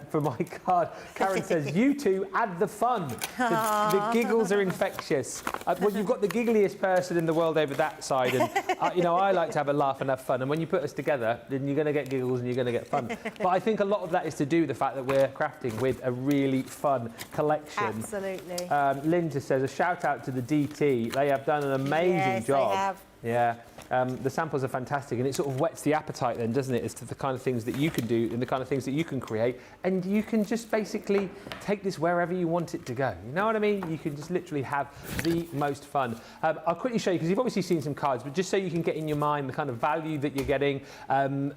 for my card. Karen says, you two add the fun. The giggles are infectious. Well, you've got the giggliest person in the world over that side, and you know, I like to have a laugh and have fun, and when you put us together, then you're going to get giggles and you're going to get fun. But I think a lot of that is to do with the fact that we're crafting with a really fun collection. Absolutely. Lynn just says, a shout out to the DT. They have done an amazing job. They have. Yeah, the samples are fantastic, and it sort of whets the appetite then, doesn't it, as to the kind of things that you can do and the kind of things that you can create, and you can just basically take this wherever you want it to go. You know what I mean? You can just literally have the most fun. I'll quickly show you, because you've obviously seen some cards, but just so you can get in your mind the kind of value that you're getting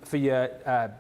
for your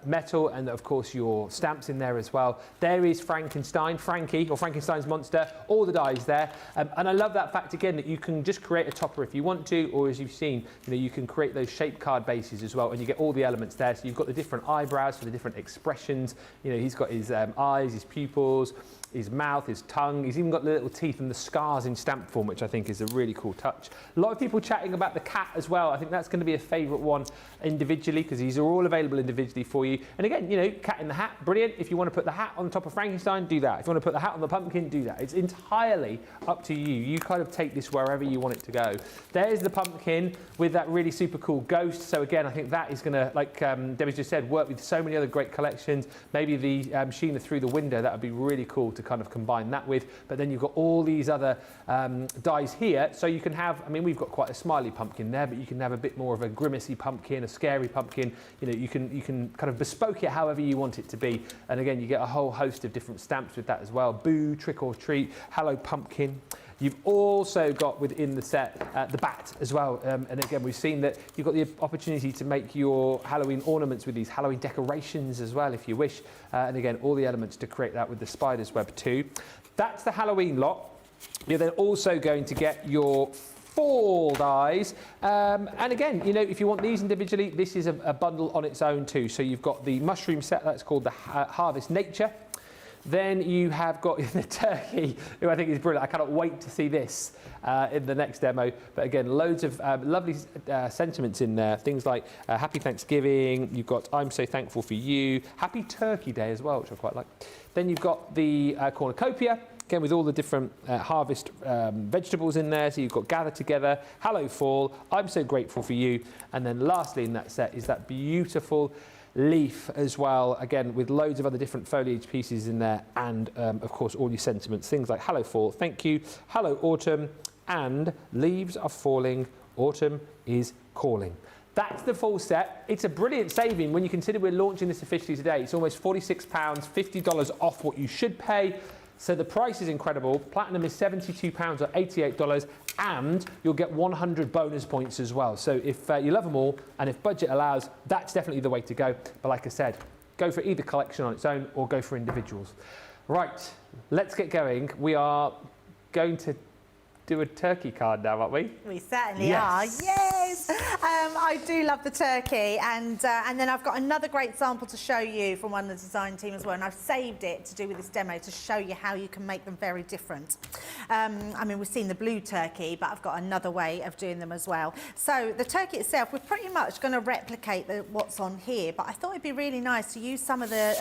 metal, and of course your stamps in there as well. There is Frankenstein, Frankie, or Frankenstein's monster, all the dies there, and I love that fact again that you can just create a topper if you want to, or as you've seen, you know, you can create those shaped card bases as well, and you get all the elements there. So you've got the different eyebrows for the different expressions. You know, he's got his eyes, his pupils, his mouth, his tongue. He's even got the little teeth and the scars in stamp form, which I think is a really cool touch. A lot of people chatting about the cat as well. I think that's going to be a favourite one individually, because these are all available individually for you. And again, you know, cat in the hat, brilliant. If you want to put the hat on top of Frankenstein, do that. If you want to put the hat on the pumpkin, do that. It's entirely up to you. You kind of take this wherever you want it to go. There's the pumpkin with that really super cool ghost. So again, I think that is going to, like Debbie just said, work with so many other great collections. Maybe the Sheena through the window, that would be really cool to kind of combine that with. But then you've got all these other dies here, so you can have, I mean, we've got quite a smiley pumpkin there, but you can have a bit more of a grimacy pumpkin, a scary pumpkin. You know, you can kind of bespoke it however you want it to be. And again, you get a whole host of different stamps with that as well. Boo, trick or treat, hello pumpkin. You've also got within the set the bat as well, and again we've seen that you've got the opportunity to make your Halloween ornaments with these Halloween decorations as well if you wish, and again all the elements to create that with the spider's web too. That's the Halloween lot. You're then also going to get your fall dies, and again, you know, if you want these individually, this is a bundle on its own too. So you've got the mushroom set, that's called the Harvest Nature. Then you have got the turkey, who I think is brilliant. I cannot wait to see this in the next demo. But again, loads of lovely sentiments in there. Things like Happy Thanksgiving. You've got I'm So Thankful for You. Happy Turkey Day as well, which I quite like. Then you've got the cornucopia. Again, with all the different harvest vegetables in there. So you've got Gather Together, Hello Fall, I'm So Grateful for You. And then lastly in that set is that beautiful leaf as well, again with loads of other different foliage pieces in there, and of course all your sentiments, things like Hello Fall, Thank You, Hello Autumn, and Leaves Are Falling, Autumn is Calling. That's the full set. It's a brilliant saving when you consider we're launching this officially today. It's almost £46, $50 off what you should pay. So the price is incredible. Platinum is £72 or $88, and you'll get 100 bonus points as well. So if you love them all, and if budget allows, that's definitely the way to go. But like I said, go for either collection on its own or go for individuals. Right, let's get going. We are going to do a turkey card now, aren't we? We certainly Yes. are. Yes, I do love the turkey, and then I've got another great sample to show you from one of the design team as well, and I've saved it to do with this demo to show you how you can make them very different. I mean, we've seen the blue turkey, but I've got another way of doing them as well. So the turkey itself, we're pretty much going to replicate what's on here, but I thought it'd be really nice to use some of the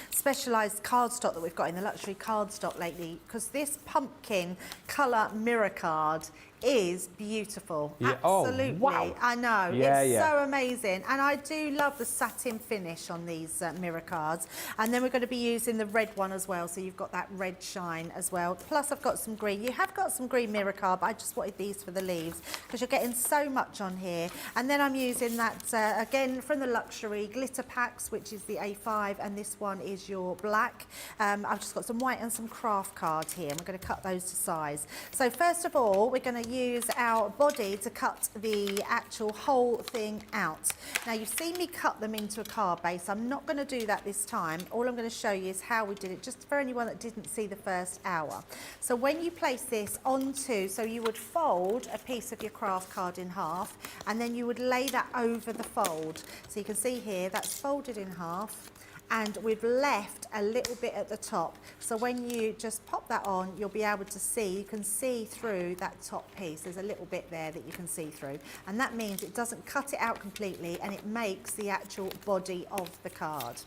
specialised cardstock that we've got in the luxury cardstock lately, because this pumpkin colour mirror card is beautiful. Yeah. Absolutely. Oh, wow. I know. Yeah, it's yeah. so amazing. And I do love the satin finish on these mirror cards. And then we're going to be using the red one as well. So you've got that red shine as well. Plus I've got some green. You have got some green mirror card, but I just wanted these for the leaves because you're getting so much on here. And then I'm using that, again, from the luxury glitter packs, which is the A5. And this one is your black. I've just got some white and some craft cards here. And we're going to cut those to size. So first of all, we're going to use our body to cut the actual whole thing out. Now you've seen me cut them into a card base. I'm not going to do that this time. All I'm going to show you is how we did it, just for anyone that didn't see the first hour. So when you place this onto, so you would fold a piece of your craft card in half, and then you would lay that over the fold. So you can see here that's folded in half, and we've left a little bit at the top. So when you just pop that on, you'll be able to see, you can see through that top piece. There's a little bit there that you can see through. And that means it doesn't cut it out completely, and it makes the actual body of the card.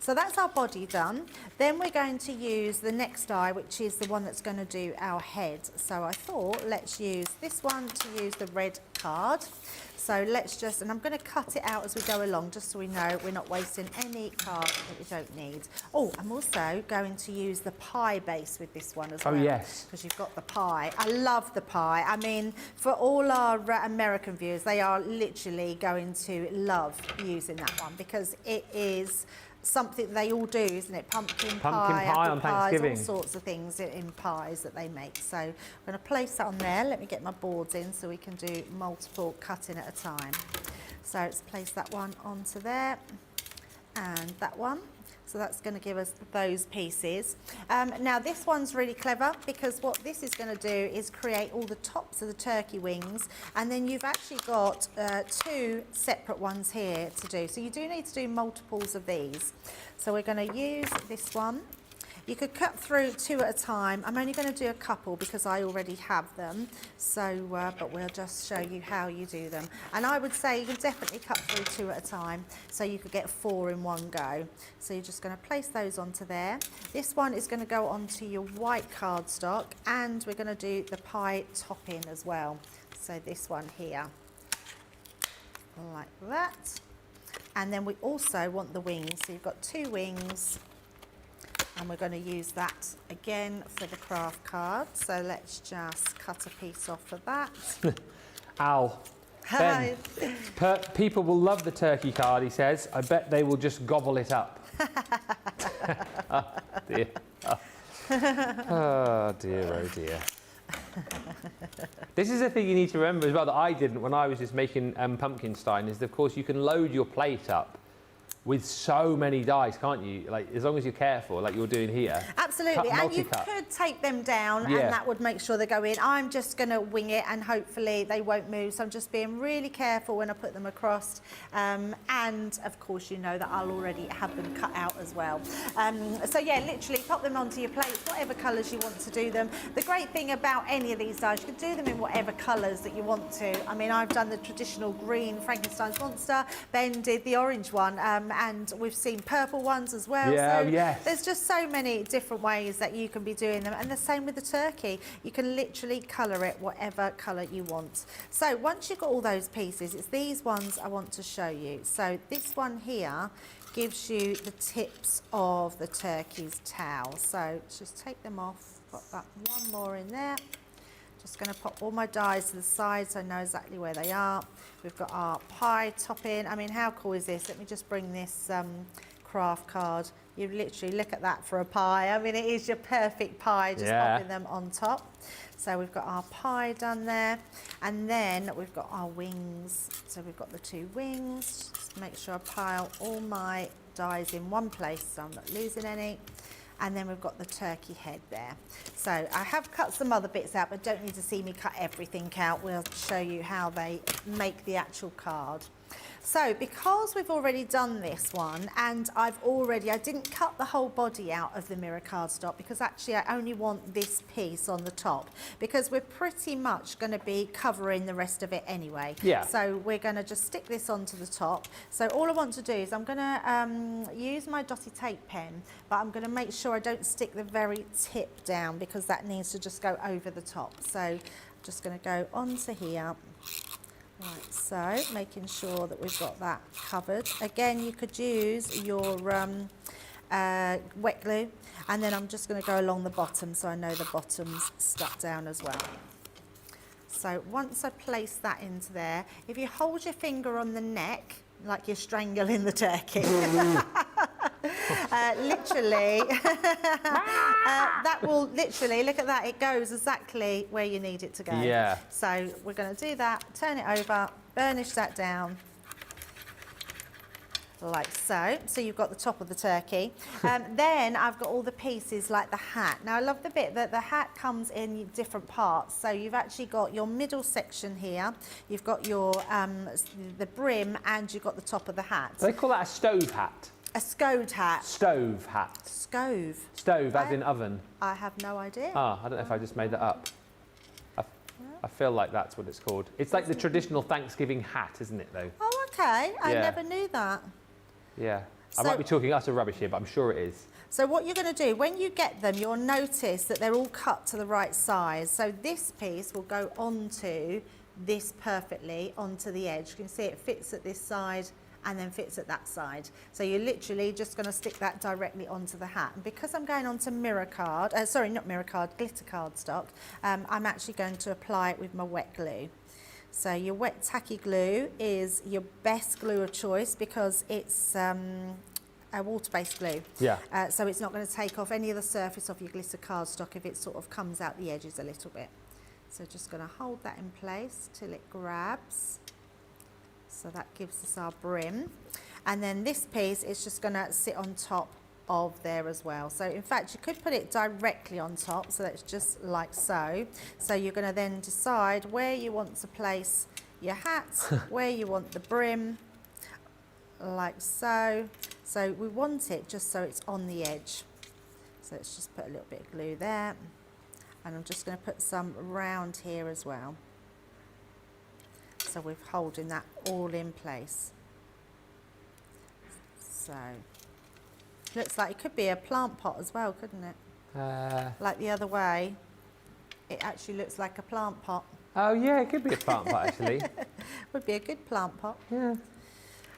So that's our body done. Then we're going to use the next die, which is the one that's going to do our head. So I thought, let's use this one to use the red card. So let's just, and I'm going to cut it out as we go along, just so we know we're not wasting any cards that we don't need. Oh, I'm also going to use the pie base with this one as well. Oh, yes. Because you've got the pie. I love the pie. I mean, for all our American viewers, they are literally going to love using that one because it is something they all do, isn't it? Pumpkin pie on pies, Thanksgiving. all sorts of things in pies that they make. So I'm going to place that on there. Let me get my boards in so we can do multiple cutting at a time. So let's place that one onto there and that one. So that's going to give us those pieces. Now this one's really clever because what this is going to do is create all the tops of the turkey wings, and then you've actually got two separate ones here to do. So you do need to do multiples of these. So we're going to use this one. You could cut through two at a time. I'm only going to do a couple because I already have them. So, but we'll just show you how you do them. And I would say you can definitely cut through two at a time, so you could get 4 in one go. So you're just going to place those onto there. This one is going to go onto your white cardstock, and we're going to do the pie topping as well. So this one here, like that. And then we also want the wings. So you've got 2 wings. And we're going to use that again for the craft card. So let's just cut a piece off of that. Al, Ben, people will love the turkey card, he says. I bet they will just gobble it up. Oh, dear. Oh, dear, oh, dear. This is the thing you need to remember as well that I didn't when I was just making Pumpkinstein, is that, of course, you can load your plate up with so many dies, can't you? Like, as long as you're careful, like you're doing here. Absolutely, and you could take them down, and that would make sure they go in. I'm just going to wing it, and hopefully they won't move. So I'm just being really careful when I put them across. And of course, you know that I'll already have them cut out as well. So yeah, literally pop them onto your plate, whatever colours you want to do them. The great thing about any of these dies, you can do them in whatever colours that you want to. I mean, I've done the traditional green Frankenstein's monster. Ben did the orange one. And we've seen purple ones as well. Yeah, so yes. There's just so many different ways that you can be doing them. And the same with the turkey. You can literally colour it whatever colour you want. So once you've got all those pieces, it's these ones I want to show you. So this one here gives you the tips of the turkey's tail. So let's just take them off, put that one more in there. Just going to pop all my dies to the side so I know exactly where they are. We've got our pie topping. I mean, how cool is this? Let me just bring this craft card. You literally look at that for a pie. I mean, it is your perfect pie, just popping them on top. So we've got our pie done there. And then we've got our wings. So we've got the 2 wings. Just make sure I pile all my dies in one place so I'm not losing any. And then we've got the turkey head there. So I have cut some other bits out, but don't need to see me cut everything out. We'll show you how they make the actual card. So because we've already done this one, and I didn't cut the whole body out of the mirror cardstock, because actually I only want this piece on the top, because we're pretty much going to be covering the rest of it anyway. Yeah. So we're going to just stick this onto the top. So all I want to do is I'm going to use my dotty tape pen, but I'm going to make sure I don't stick the very tip down, because that needs to just go over the top. So I'm just going to go onto here. Like so, making sure that we've got that covered. Again, you could use your wet glue, and then I'm just going to go along the bottom so I know the bottom's stuck down as well. So once I place that into there, if you hold your finger on the neck, like you're strangling the turkey, literally, that will literally, look at that, it goes exactly where you need it to go. Yeah. So we're going to do that, turn it over, burnish that down, like so. So you've got the top of the turkey. Then I've got all the pieces like the hat. Now I love the bit that the hat comes in different parts. So you've actually got your middle section here, you've got your the brim, and you've got the top of the hat. They call that a stove hat. A scode hat. Stove hat. Scove. Stove, as in oven. I have no idea. Ah, I don't know if I just made that up. I feel like that's what it's called. It's like the traditional Thanksgiving hat, isn't it, though? Oh, okay. I Yeah. never knew that. Yeah. I So- might be talking utter rubbish here, but I'm sure it is. So what you're going to do, when you get them, you'll notice that they're all cut to the right size. So this piece will go onto this perfectly, onto the edge. You can see it fits at this side and then fits at that side. So you're literally just going to stick that directly onto the hat. And because I'm going onto mirror card, sorry, not mirror card, glitter cardstock, I'm actually going to apply it with my wet glue. So your wet tacky glue is your best glue of choice, because it's a water-based glue. Yeah. So it's not going to take off any of the surface of your glitter cardstock if it sort of comes out the edges a little bit. So just going to hold that in place till it grabs. So that gives us our brim. And then this piece is just going to sit on top of there as well. So in fact, you could put it directly on top, so that's just like so. So you're going to then decide where you want to place your hat, where you want the brim, like so. So we want it just so it's on the edge. So let's just put a little bit of glue there. And I'm just going to put some round here as well. So we're holding that all in place. So looks like it could be a plant pot as well, couldn't it? Like the other way, it actually looks like a plant pot. Oh yeah, it could be a plant pot actually. Would be a good plant pot. Yeah.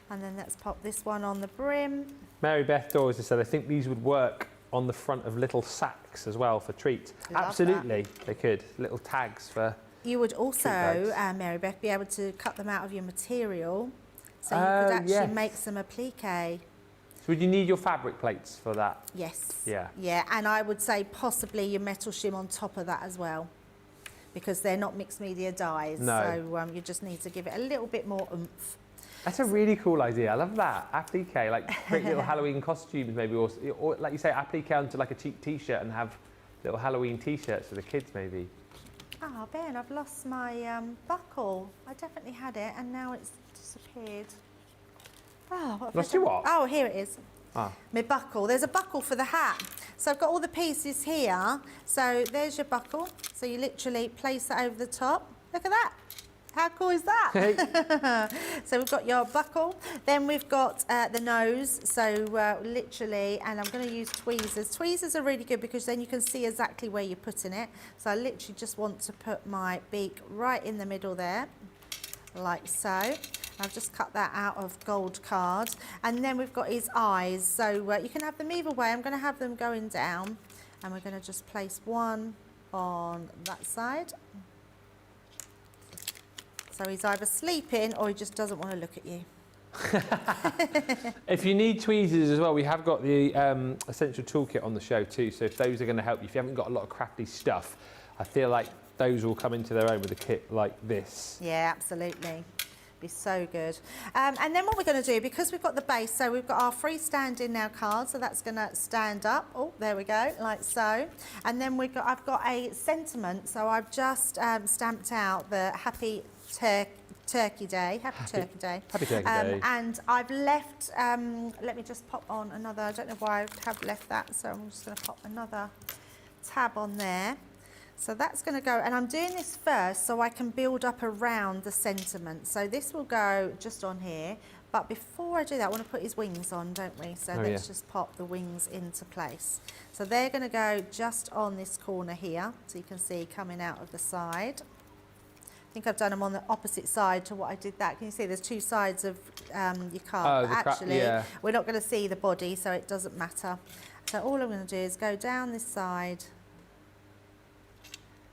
And then let's pop this one on the brim. Mary Beth Dawes has said, I think these would work on the front of little sacks as well for treats. Love Absolutely, they could. Little tags for... You would also, bags. Mary Beth, be able to cut them out of your material, so you Oh, could actually yes. make some applique. So would you need your fabric plates for that? Yes. Yeah. Yeah, and I would say possibly your metal shim on top of that as well, because they're not mixed media dyes. No. So you just need to give it a little bit more oomph. That's a really cool idea. I love that. Applique, like create little Halloween costumes maybe, or like you say, applique onto like a cheap T-shirt and have little Halloween T-shirts for the kids maybe. Oh, Ben, I've lost my buckle. I definitely had it, and now it's disappeared. Oh, what have I Lost your done? what? Oh, here it is. Ah. My buckle. There's a buckle for the hat. So I've got all the pieces here. So there's your buckle. So you literally place that over the top. Look at that. How cool is that? So we've got your buckle. Then we've got the nose. So literally, and I'm going to use tweezers. Tweezers are really good because then you can see exactly where you're putting it. So I literally just want to put my beak right in the middle there, like so. I've just cut that out of gold card. And then we've got his eyes. So you can have them either way. I'm going to have them going down. And we're going to just place one on that side. So he's either sleeping or he just doesn't want to look at you. If you need tweezers as well, we have got the essential toolkit on the show too. So if those are going to help you, if you haven't got a lot of crafty stuff, I feel like those will come into their own with a kit like this. Yeah, absolutely. Be so good. And then what we're going to do, because we've got the base, so we've got our freestanding now card, so that's going to stand up. Oh, there we go, like so. And then I've got a sentiment, so I've just stamped out the Happy Turkey Day. Happy Turkey Day. Happy Turkey Day. And I've left, let me just pop on another, I don't know why I have left that, so I'm just going to pop another tab on there. So that's going to go, and I'm doing this first so I can build up around the sentiment. So this will go just on here, but before I do that, I want to put his wings on, don't we? So let's just pop the wings into place. So they're going to go just on this corner here, so you can see coming out of the side. I think I've done them on the opposite side to what I did that. Can you see there's two sides of your card? But actually, we're not going to see the body, so it doesn't matter. So all I'm going to do is go down this side,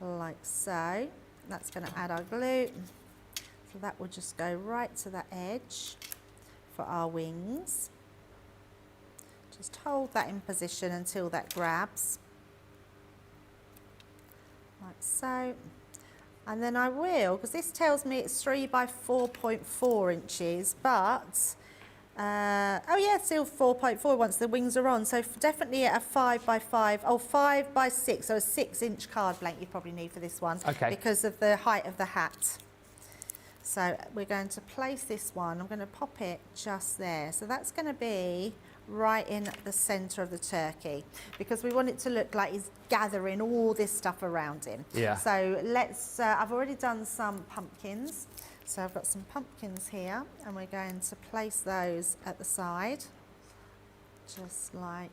like so. That's going to add our glue. So that will just go right to that edge for our wings. Just hold that in position until that grabs. Like so. And then I will, because this tells me it's 3 by 4.4 inches, but oh yeah, it's still 4.4 once the wings are on. So definitely at a 5 by 5, 5 by 6, so a 6-inch card blank you probably need for this one. Okay. Because of the height of the hat. So we're going to place this one, I'm going to pop it just there. So that's going to be right in the centre of the turkey, because we want it to look like he's gathering all this stuff around him. Yeah. So let's, I've already done some pumpkins. So I've got some pumpkins here, and we're going to place those at the side, just like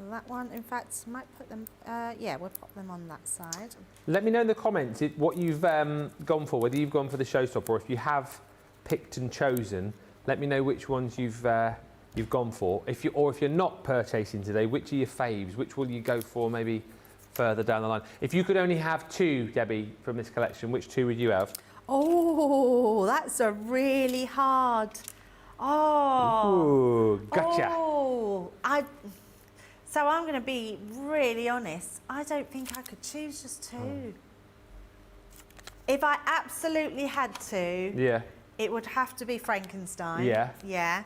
that one. In fact, might put them, yeah, we'll pop them on that side. Let me know in the comments what you've gone for, whether you've gone for the showstopper or if you have picked and chosen. Let me know which ones you've gone for. If you're not purchasing today, which are your faves? Which will you go for maybe further down the line? If you could only have 2, Debbie, from this collection, which 2 would you have? Oh, that's a really hard. Oh. Ooh, gotcha. Oh, so I'm going to be really honest. I don't think I could choose just 2. If I absolutely had to, it would have to be Frankenstein. Yeah.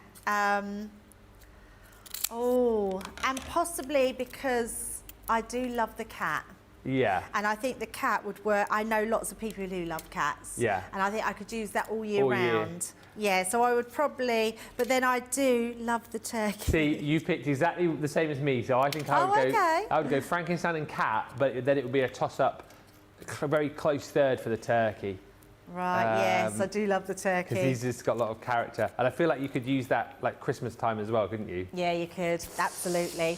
Oh, and possibly because I do love the cat. Yeah. And I think the cat would work. I know lots of people who love cats. Yeah. And I think I could use that all year round. Yeah, so I would probably, but then I do love the turkey. See, you picked exactly the same as me, so I think I would go Frankenstein and cat, but then it would be a toss-up, a very close third for the turkey. Right, yes, I do love the turkey. Because he's just got a lot of character. And I feel like you could use that like Christmas time as well, couldn't you? Yeah, you could, absolutely.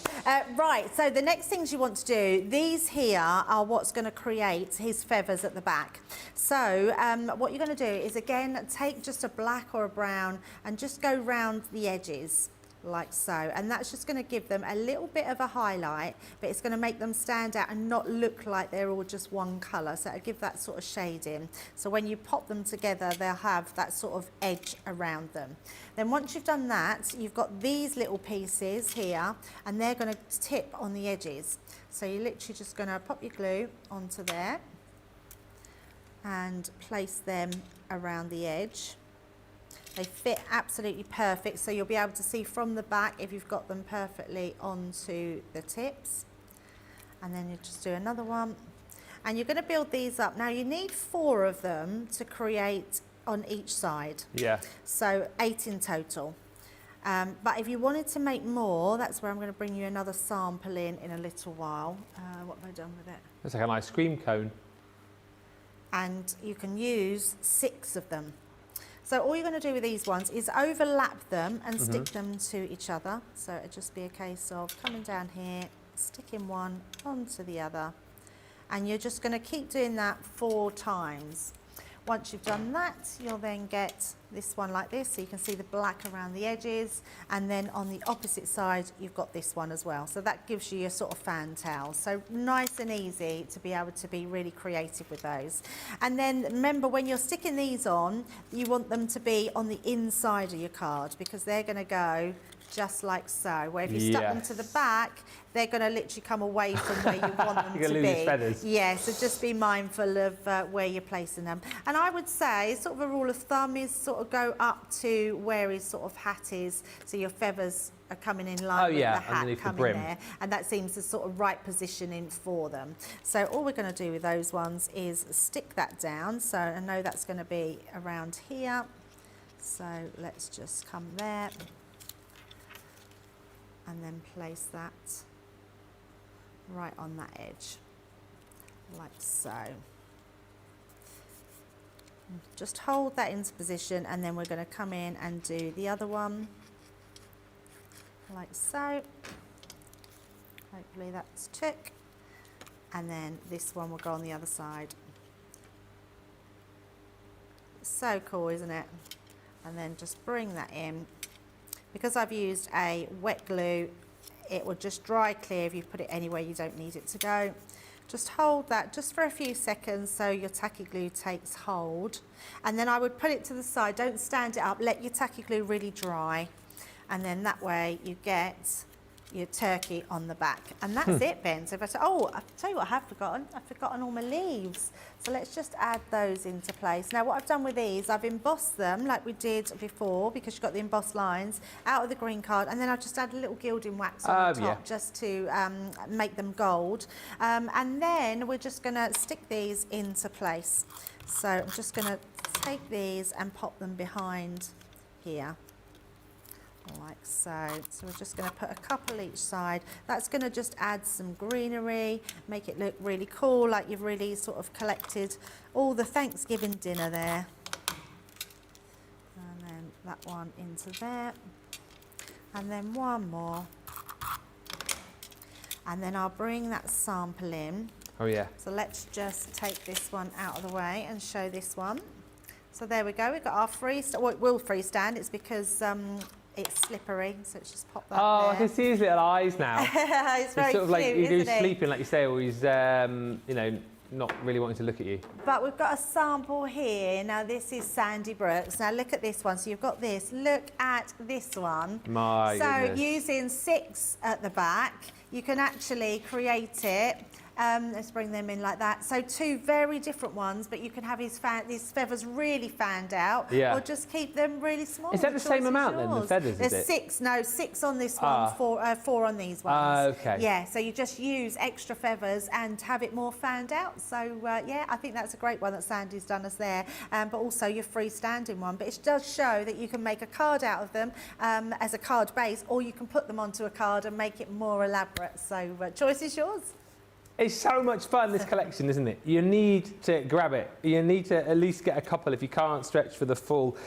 Right, so the next things you want to do, these here are what's going to create his feathers at the back. So what you're going to do is, again, take just a black or a brown and just go round the edges. Like so, and that's just going to give them a little bit of a highlight, but it's going to make them stand out and not look like they're all just one colour, so it'll give that sort of shading. So when you pop them together, they'll have that sort of edge around them. Then once you've done that, you've got these little pieces here, and they're going to tip on the edges. So you're literally just going to pop your glue onto there and place them around the edge. They fit absolutely perfect, so you'll be able to see from the back if you've got them perfectly onto the tips. And then you just do another one. And you're going to build these up. Now you need 4 of them to create on each side. Yeah. So 8 in total. But if you wanted to make more, that's where I'm going to bring you another sample in a little while. What have I done with it? It's like an ice cream cone. And you can use 6 of them. So all you're going to do with these ones is overlap them and stick them to each other. So it'd just be a case of coming down here, sticking one onto the other, and you're just going to keep doing that 4 times. Once you've done that, you'll then get this one like this, so you can see the black around the edges, and then on the opposite side you've got this one as well. So that gives you your sort of fantail. So nice and easy to be able to be really creative with those. And then remember, when you're sticking these on, you want them to be on the inside of your card, because they're going to go just like so, where if you stuck them to the back, they're going to literally come away from where you want them You're to gonna be. lose his feathers. Yeah, so just be mindful of where you're placing them. And I would say, sort of a rule of thumb is sort of go up to where his sort of hat is, so your feathers are coming in line with the hat underneath coming the brim. there, and that seems the sort of right positioning for them. So all we're going to do with those ones is stick that down. So I know that's going to be around here. So let's just come there and then place that right on that edge, like so. Just hold that into position, and then we're going to come in and do the other one, like so. Hopefully that's tick. And then this one will go on the other side. So cool, isn't it? And then just bring that in. Because I've used a wet glue, it will just dry clear if you put it anywhere you don't need it to go. Just hold that just for a few seconds so your tacky glue takes hold. And then I would put it to the side, don't stand it up, let your tacky glue really dry. And then that way you get your turkey on the back. And that's it, Ben. So if I say, oh, I'll tell you what I have forgotten. I've forgotten all my leaves. So let's just add those into place. Now what I've done with these, I've embossed them like we did before, because you've got the embossed lines out of the green card, and then I've just added a little gilding wax on the top just to make them gold. And then we're just gonna stick these into place. So I'm just gonna take these and pop them behind here, like so. So we're just going to put a couple each side. That's going to just add some greenery, make it look really cool, like you've really sort of collected all the Thanksgiving dinner there. And then that one into there. And then one more. And then I'll bring that sample in. Oh yeah. So let's just take this one out of the way and show this one. So there we go, we've got our freestand. Well, it will freestand, it's because it's slippery, so it's just pop that there. I can see his little eyes now. It's very sort of like cute, he's isn't he? sleeping, like you say, or he's you know, not really wanting to look at you. But we've got a sample here. Now this is Sandy Brooks. Now look at this one. So you've got this. Look at this one. My goodness. Using 6 at the back, you can actually create it. Let's bring them in like that. So 2 very different ones, but you can have his feathers really fanned out, or just keep them really small. Is that the same amount then, the feathers? There's is it? 6. No, 6 on this one, 4 on these ones. Okay. Yeah, so you just use extra feathers and have it more fanned out. So yeah, I think that's a great one that Sandy's done us there. But also your freestanding one. But it does show that you can make a card out of them as a card base, or you can put them onto a card and make it more elaborate. So choice is yours. It's so much fun, this collection, isn't it? You need to grab it. You need to at least get a couple if you can't stretch for the full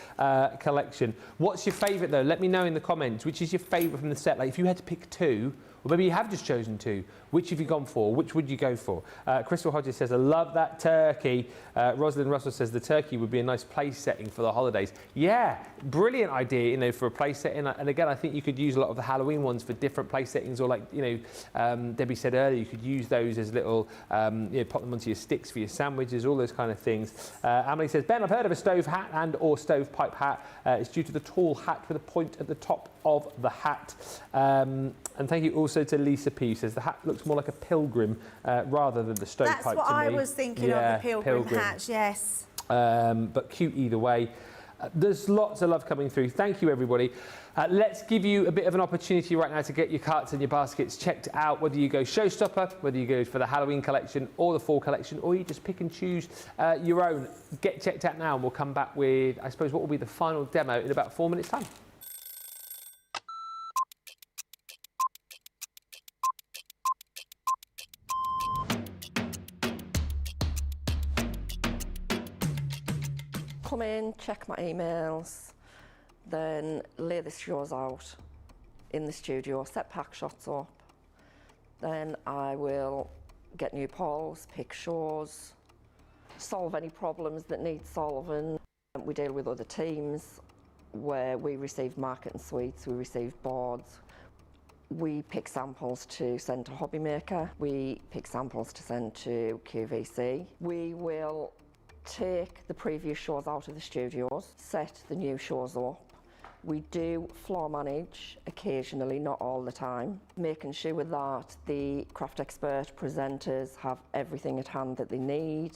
collection. What's your favourite, though? Let me know in the comments. Which is your favourite from the set? Like, if you had to pick 2, or maybe you have just chosen 2, which have you gone for? Which would you go for? Crystal Hodges says, I love that turkey. Rosalind Russell says, the turkey would be a nice place setting for the holidays. Yeah, brilliant idea, you know, for a place setting. And again, I think you could use a lot of the Halloween ones for different place settings, or like, you know, Debbie said earlier, you could use those as little, you know, pop them onto your sticks for your sandwiches, all those kind of things. Emily says, Ben, I've heard of a stove hat and or stovepipe hat. It's due to the tall hat with a point at the top of the hat. And thank you also to Lisa P, who says the hat looks more like a pilgrim rather than the stovepipe. That's what I was thinking of, the pilgrim hat, yes. But cute either way. There's lots of love coming through. Thank you, everybody. Let's give you a bit of an opportunity right now to get your carts and your baskets checked out, whether you go showstopper, whether you go for the Halloween collection or the fall collection, or you just pick and choose your own. Get checked out now, and we'll come back with, I suppose, what will be the final demo in about 4 minutes' time. Come in, check my emails, then lay the straws out in the studio, set pack shots up. Then I will get new poles, pick shows, solve any problems that need solving. We deal with other teams where we receive market and sweets, we receive boards. We pick samples to send to Hobby Maker. We pick samples to send to QVC. We will take the previous shows out of the studios, set the new shows up, We do floor manage occasionally, not all the time, making sure that the craft expert presenters have everything at hand that they need.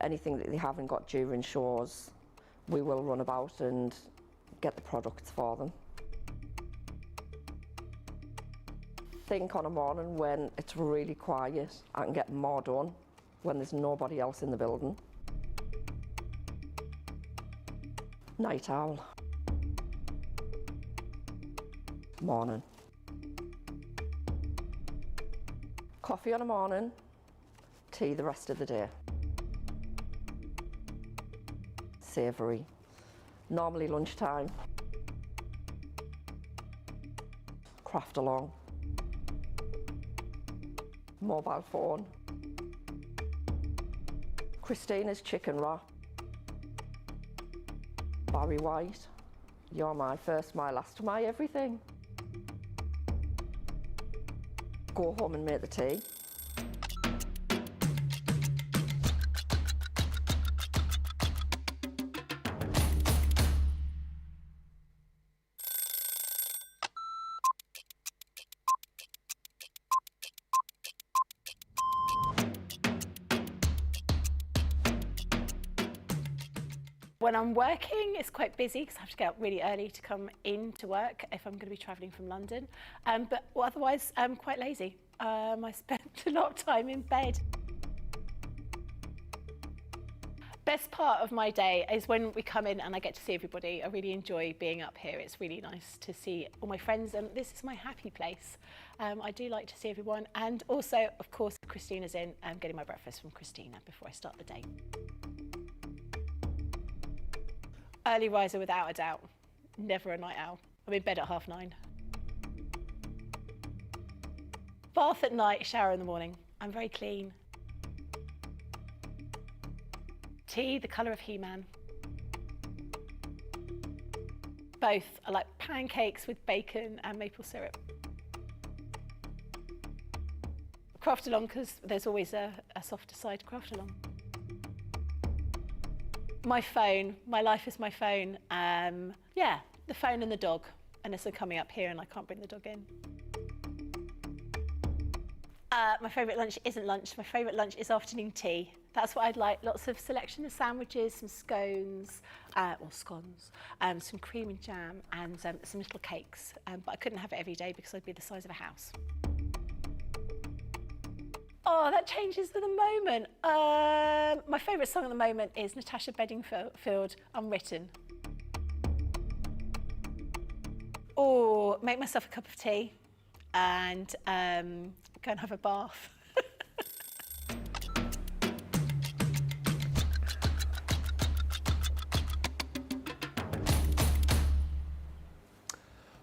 Anything that they haven't got during shows, we will run about and get the products for them. Think on a morning when it's really quiet, I can get more done when there's nobody else in the building. Night owl. Morning. Coffee on a morning, tea the rest of the day. Savoury. Normally lunchtime. Craft along. Mobile phone. Christina's chicken wrap. Barry White. You're my first, my last, my everything. Go home and make the tea. When I'm working, it's quite busy because I have to get up really early to come in to work if I'm going to be travelling from London. But otherwise, I'm quite lazy. I spend a lot of time in bed. Best part of my day is when we come in and I get to see everybody. I really enjoy being up here. It's really nice to see all my friends, and this is my happy place. I do like to see everyone, and also, of course, Christina's in. I'm getting my breakfast from Christina before I start the day. Early riser without a doubt, never a night owl. I'm in bed at 9:30. Bath at night, shower in the morning. I'm very clean. Tea, the colour of He-Man. Both. I like pancakes with bacon and maple syrup. Craft along, because there's always a softer side to craft along. My phone, my life is my phone. Yeah, the phone and the dog, unless I'm coming up here and I can't bring the dog in. My favourite lunch isn't lunch. My favourite lunch is afternoon tea. That's what I'd like. Lots of selection of sandwiches, some scones, or scones, some cream and jam, and some little cakes. But I couldn't have it every day because I'd be the size of a house. Oh, that changes to the moment. My favourite song at the moment is Natasha Bedingfield, Unwritten. Or make myself a cup of tea and go and have a bath.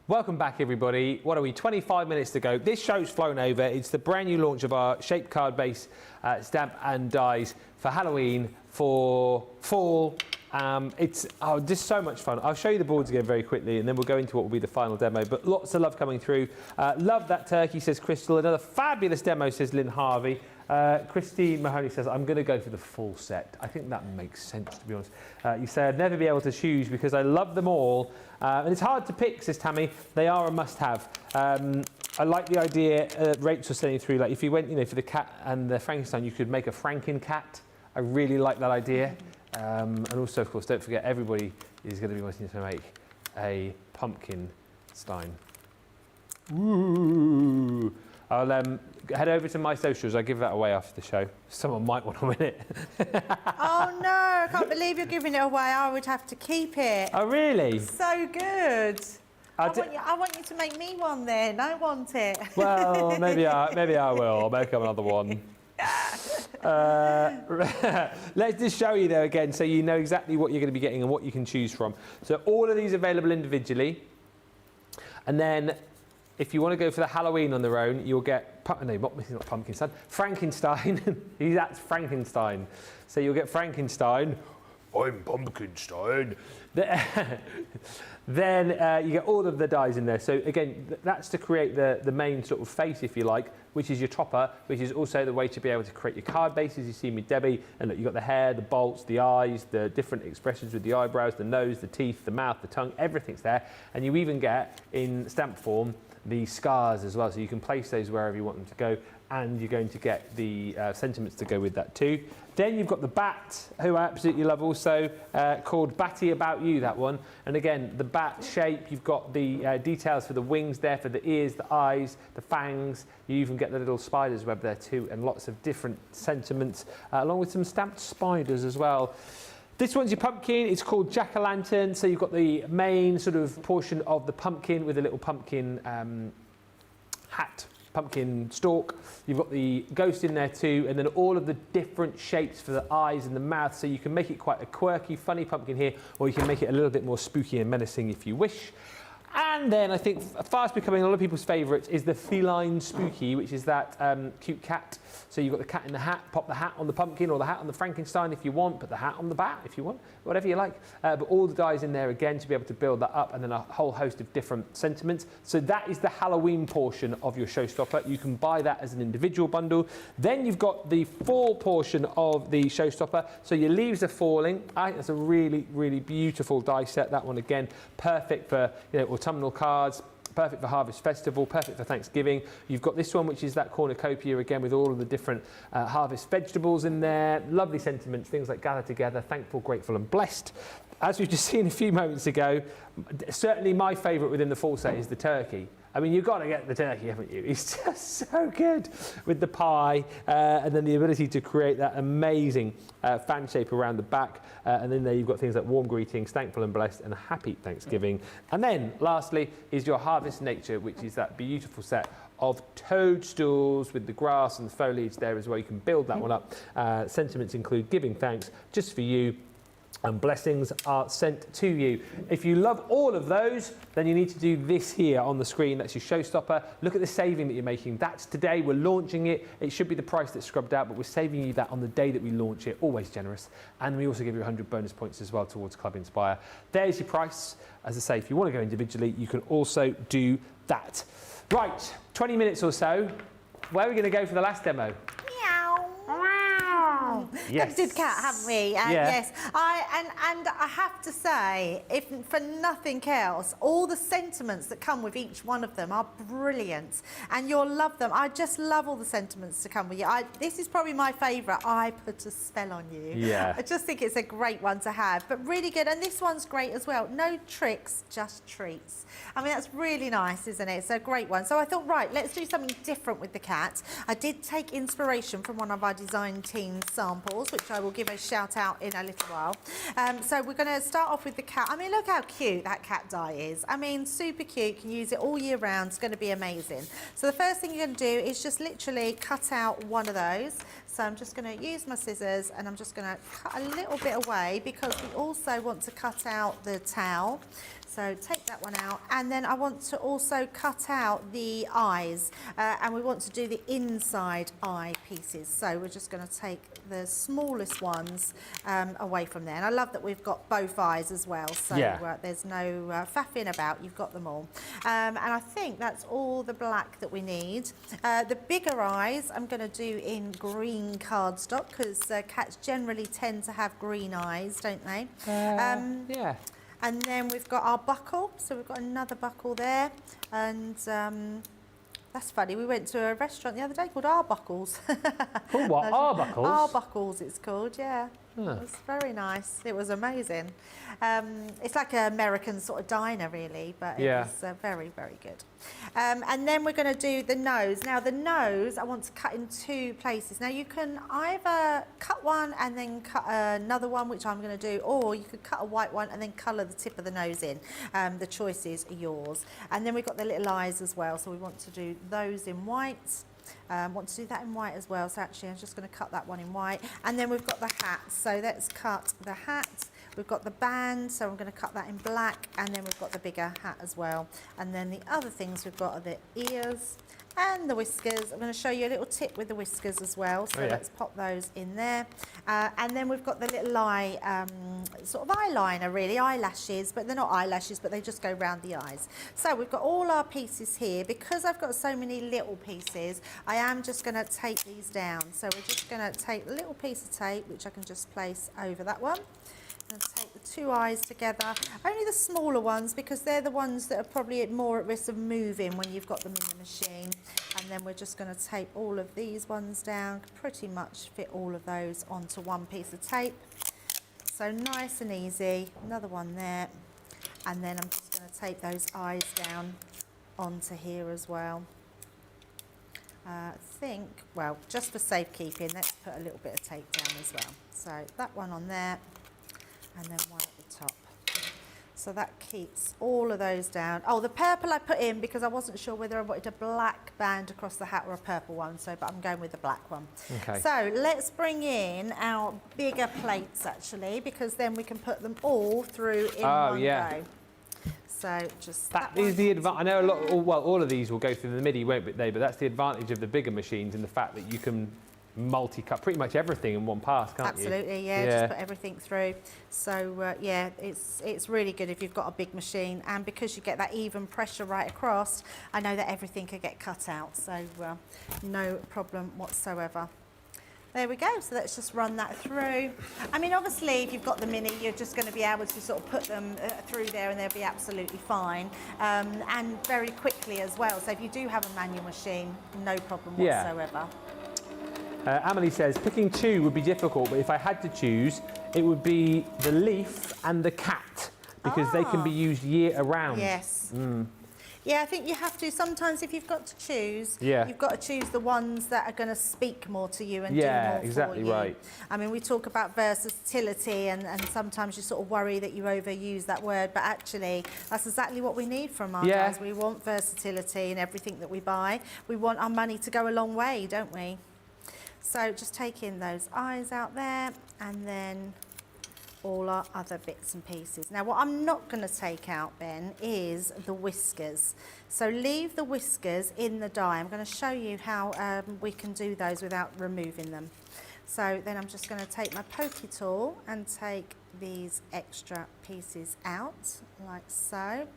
Welcome back, everybody. What are we, 25 minutes to go. This show's flown over. It's the brand new launch of our shaped card base stamp and dies for Halloween, for fall. It's just so much fun. I'll show you the boards again very quickly, and then we'll go into what will be the final demo. But lots of love coming through. Love that turkey, says Crystal. Another fabulous demo, says Lynn Harvey. Christine Mahoney says, I'm going to go for the full set. I think that makes sense, to be honest. You say, I'd never be able to choose because I love them all. And it's hard to pick, says Tammy. They are a must-have. I like the idea Rachel was sending through, like if you went, for the cat and the Frankenstein, you could make a Franken cat. I really like that idea. And also, of course, don't forget, everybody is going to be wanting to make a Pumpkinstein. Ooh. I'll head over to my socials. I'll give that away after the show. Someone might want to win it. Oh no, I can't believe you're giving it away. I would have to keep it. Oh, really? So good. I want you to make me one then. I want it. Well, maybe I will. I'll make up another one. Let's just show you though again so you know exactly what you're going to be getting and what you can choose from. So all of these available individually. And then if you want to go for the Halloween on their own, you'll get, not Pumpkinstein, Frankenstein. That's Frankenstein. So you'll get Frankenstein, I'm Pumpkinstein. Then you get all of the dies in there. So again, that's to create the main sort of face, if you like, which is your topper, which is also the way to be able to create your card bases. You see with Debbie, and look, you've got the hair, the bolts, the eyes, the different expressions with the eyebrows, the nose, the teeth, the mouth, the tongue, everything's there. And you even get, in stamp form, the scars as well. So you can place those wherever you want them to go, and you're going to get the sentiments to go with that too. Then you've got the bat, who I absolutely love also, called Batty About You, that one. And again, the bat shape, you've got the details for the wings there, for the ears, the eyes, the fangs. You even get the little spider's web there too, and lots of different sentiments, along with some stamped spiders as well. This one's your pumpkin. It's called Jack-o'-lantern. So you've got the main sort of portion of the pumpkin with a little pumpkin hat, pumpkin stalk. You've got the ghost in there too, and then all of the different shapes for the eyes and the mouth. So you can make it quite a quirky, funny pumpkin here, or you can make it a little bit more spooky and menacing if you wish. And then I think fast becoming a lot of people's favourites is the feline spooky, which is that cute cat. So you've got the cat in the hat, pop the hat on the pumpkin or the hat on the Frankenstein if you want, put the hat on the bat if you want, whatever you like. But all the dies in there again to be able to build that up, and then a whole host of different sentiments. So that is the Halloween portion of your showstopper. You can buy that as an individual bundle. Then you've got the fall portion of the showstopper. So your leaves are falling. I think that's a really, really beautiful die set. That one again, perfect for autumnal cards. Perfect for Harvest Festival, perfect for Thanksgiving. You've got this one, which is that cornucopia again with all of the different harvest vegetables in there. Lovely sentiments, things like gather together, thankful, grateful and blessed. As we've just seen a few moments ago, certainly my favourite within the fall set is the turkey. I mean, you've got to get the turkey, haven't you? It's just so good with the pie and then the ability to create that amazing fan shape around the back. And then there you've got things like warm greetings, thankful and blessed, and a happy Thanksgiving. And then lastly is your Harvest Nature, which is that beautiful set of toadstools with the grass and the foliage there as well. You can build that one up. Sentiments include giving thanks just for you, and blessings are sent to you. If you love all of those, then you need to do this here on the screen. That's your showstopper. Look at the saving that you're making. That's today. We're launching it. It should be the price that's scrubbed out, but we're saving you that on the day that we launch it. Always generous. And we also give you 100 bonus points as well towards Club Inspire. There's your price. As I say, if you want to go individually, you can also do that. Right, 20 minutes or so. Where are we going to go for the last demo? Yes. Did cat, haven't we? Yes. And I have to say, if for nothing else, all the sentiments that come with each one of them are brilliant, and you'll love them. I just love all the sentiments to come with you. This is probably my favourite. I put a spell on you. Yeah. I just think it's a great one to have, but really good. And this one's great as well. No tricks, just treats. I mean, that's really nice, isn't it? It's a great one. So I thought, right, let's do something different with the cat. I did take inspiration from one of our design team samples, which I will give a shout out in a little while. So we're going to start off with the cat. I mean, look how cute that cat die is. I mean, super cute. You can use it all year round. It's going to be amazing. So the first thing you're going to do is just literally cut out one of those. So I'm just going to use my scissors and I'm just going to cut a little bit away because we also want to cut out the towel. So take that one out, and then I want to also cut out the eyes, and we want to do the inside eye pieces. So we're just going to take the smallest ones away from there. And I love that we've got both eyes as well, so there's no faffing about, you've got them all. And I think that's all the black that we need. The bigger eyes I'm going to do in green cardstock, because cats generally tend to have green eyes, don't they? Yeah. And then we've got our buckle, so we've got another buckle there, and that's funny, we went to a restaurant the other day called Arbuckles. Called what? Arbuckles? Arbuckles it's called, yeah. It was very nice, it was amazing. It's like an American sort of diner really, but it was very, very good. And then we're going to do the nose. Now the nose I want to cut in two places. Now you can either cut one and then cut another one, which I'm going to do, or you could cut a white one and then colour the tip of the nose in. The choice is yours. And then we've got the little eyes as well, so we want to do those in white. Want to do that in white as well, so actually I'm just going to cut that one in white. And then we've got the hat, so let's cut the hat. We've got the band, so I'm going to cut that in black, and then we've got the bigger hat as well. And then the other things we've got are the ears And the whiskers, I'm going to show you a little tip with the whiskers as well. So let's pop those in there. And then we've got the little eye, sort of eyeliner really, eyelashes, but they're not eyelashes, but they just go round the eyes. So we've got all our pieces here. Because I've got so many little pieces, I am just going to tape these down. So we're just going to take a little piece of tape, which I can just place over that one. And take the two eyes together, only the smaller ones because they're the ones that are probably more at risk of moving when you've got them in the machine. And then we're just going to tape all of these ones down, pretty much fit all of those onto one piece of tape. So nice and easy, another one there. And then I'm just going to tape those eyes down onto here as well. Well, just for safekeeping, let's put a little bit of tape down as well. So that one on there. And then one at the top. So that keeps all of those down. Oh, the purple I put in because I wasn't sure whether I wanted a black band across the hat or a purple one, but I'm going with the black one. Okay. So let's bring in our bigger plates actually, because then we can put them all through in one go. So just that is the advantage. I know all of these will go through the MIDI, won't they? But that's the advantage of the bigger machines in the fact that you can multi-cut pretty much everything in one pass, can't you? Absolutely, yeah, just put everything through. So yeah, it's really good if you've got a big machine, and because you get that even pressure right across, I know that everything could get cut out, so no problem whatsoever. There we go, so let's just run that through. I mean, obviously, if you've got the Mini, you're just going to be able to sort of put them through there and they'll be absolutely fine, and very quickly as well. So if you do have a manual machine, no problem whatsoever. Amelie says, picking two would be difficult, but if I had to choose, it would be the leaf and the cat, because they can be used year-round. Yes. Yeah, I think you have to. Sometimes if you've got to choose, you've got to choose the ones that are going to speak more to you and do more exactly for you. Right. I mean, we talk about versatility, and sometimes you sort of worry that you overuse that word, but actually that's exactly what we need from our guys. We want versatility in everything that we buy. We want our money to go a long way, don't we? So just take in those eyes out there, and then all our other bits and pieces. Now what I'm not going to take out, Ben, is the whiskers. So leave the whiskers in the die. I'm going to show you how we can do those without removing them. So then I'm just going to take my pokey tool and take these extra pieces out, like so.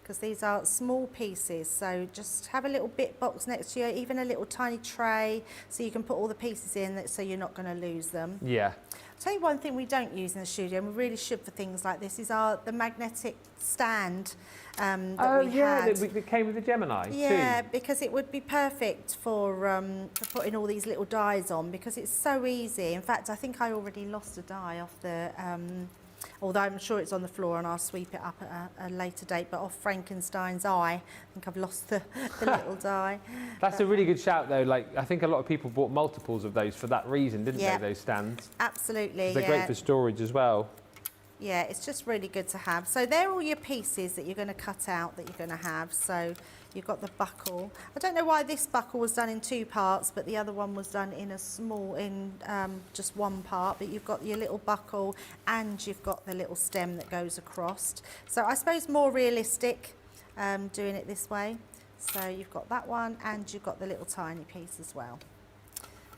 Because these are small pieces, so just have a little bit box next to you, even a little tiny tray, so you can put all the pieces in, so you're not going to lose them. Yeah. I'll tell you one thing we don't use in the studio, and we really should for things like this, is the magnetic stand that we had. That came with the Gemini Yeah, too. because it would be perfect for putting all these little dies on, because it's so easy. In fact, I think I already lost a die off the... although I'm sure it's on the floor and I'll sweep it up at a later date, but off Frankenstein's eye, I think I've lost the little die. That's a really good shout though. Like, I think a lot of people bought multiples of those for that reason, didn't they, those stands? Absolutely, they're great for storage as well. Yeah, it's just really good to have. So they're all your pieces that you're going to cut out that you're going to have. So you've got the buckle. I don't know why this buckle was done in two parts, but the other one was done in just one part. But you've got your little buckle and you've got the little stem that goes across. So I suppose more realistic doing it this way. So you've got that one and you've got the little tiny piece as well.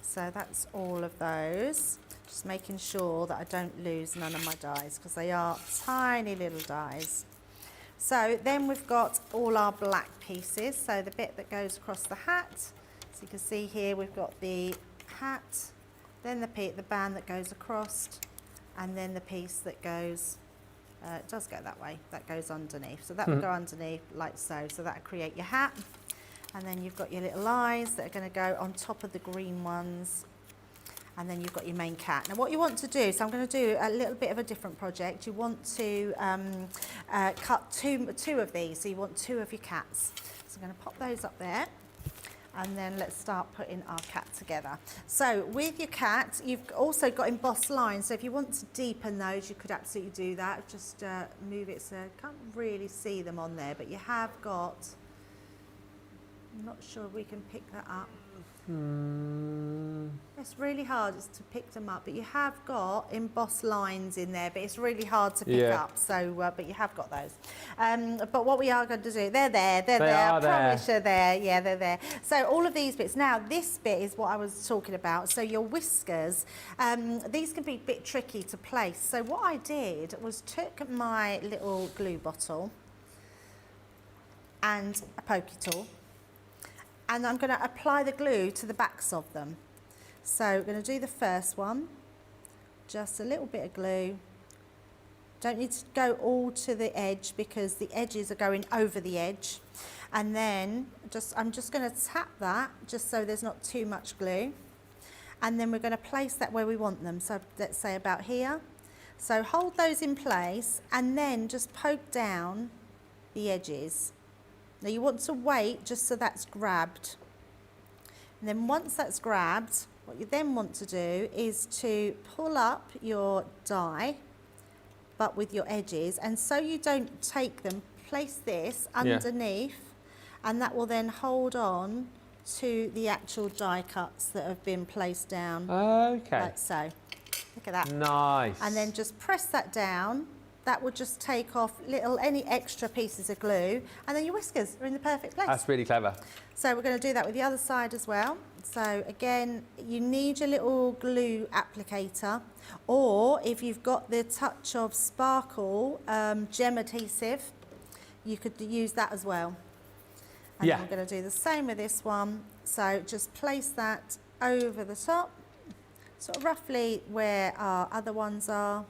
So that's all of those. Just making sure that I don't lose none of my dies, because they are tiny little dies. So then we've got all our black pieces. So the bit that goes across the hat. So you can see here we've got the hat, then the band that goes across, and then the piece that goes, it does go that way, that goes underneath. So that will go underneath like so. So that will create your hat. And then you've got your little eyes that are going to go on top of the green ones. And then you've got your main cat. Now what you want to do, so I'm going to do a little bit of a different project. You want to cut two of these, so you want two of your cats. So I'm going to pop those up there, and then let's start putting our cat together. So with your cat, you've also got embossed lines, so if you want to deepen those, you could absolutely do that. Just move it so I can't really see them on there, but you have got, I'm not sure we can pick that up. It's really hard to pick them up, but you have got embossed lines in there, but it's really hard to pick up. So, but you have got those. But what we are going to do, they're there. I promise you're there. Yeah, they're there. So all of these bits. Now, this bit is what I was talking about. So your whiskers, these can be a bit tricky to place. So what I did was took my little glue bottle and a pokey tool, and I'm going to apply the glue to the backs of them. So we're going to do the first one, just a little bit of glue. Don't need to go all to the edge because the edges are going over the edge. And then I'm just going to tap that just so there's not too much glue. And then we're going to place that where we want them. So let's say about here. So hold those in place and then just poke down the edges. Now you want to wait just so that's grabbed. And then once that's grabbed, what you then want to do is to pull up your die, but with your edges, and so you don't take them, place this underneath, and that will then hold on to the actual die cuts that have been placed down. Okay. Like so. Look at that. Nice. And then just press that down. That will just take off any extra pieces of glue, and then your whiskers are in the perfect place. That's really clever. So we're going to do that with the other side as well. So again, you need your little glue applicator, or if you've got the touch of sparkle gem adhesive, you could use that as well. And then we're going to do the same with this one. So just place that over the top, sort of roughly where our other ones are.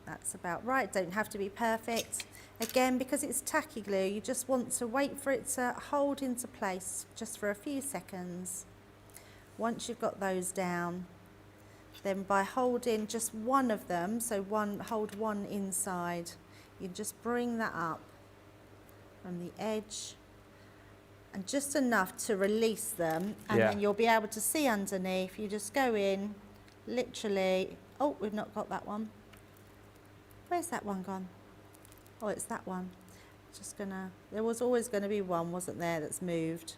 That's about right, don't have to be perfect. Again, because it's tacky glue, you just want to wait for it to hold into place just for a few seconds. Once you've got those down, then by holding just one of them, so hold one inside, you just bring that up from the edge, and just enough to release them, and then you'll be able to see underneath. You just go in, literally, oh, we've not got that one. Where's that one gone? Oh, it's that one. There was always gonna be one, wasn't there, that's moved.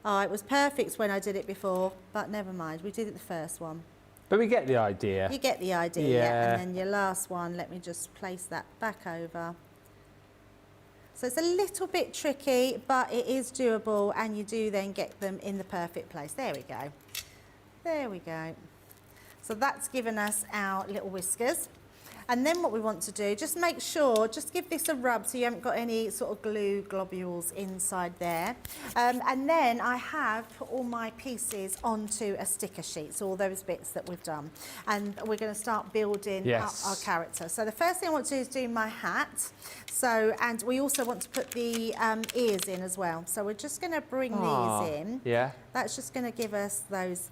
Oh, it was perfect when I did it before, but never mind, we did it the first one. But we get the idea. You get the idea, and then your last one, let me just place that back over. So it's a little bit tricky, but it is doable, and you do then get them in the perfect place. There we go. There we go. So that's given us our little whiskers. And then what we want to do, just make sure, just give this a rub so you haven't got any sort of glue globules inside there. And then I have put all my pieces onto a sticker sheet, so all those bits that we've done. And we're going to start building up our character. So the first thing I want to do is do my hat. So, and we also want to put the ears in as well. So we're just going to bring these in. Yeah. That's just going to give us those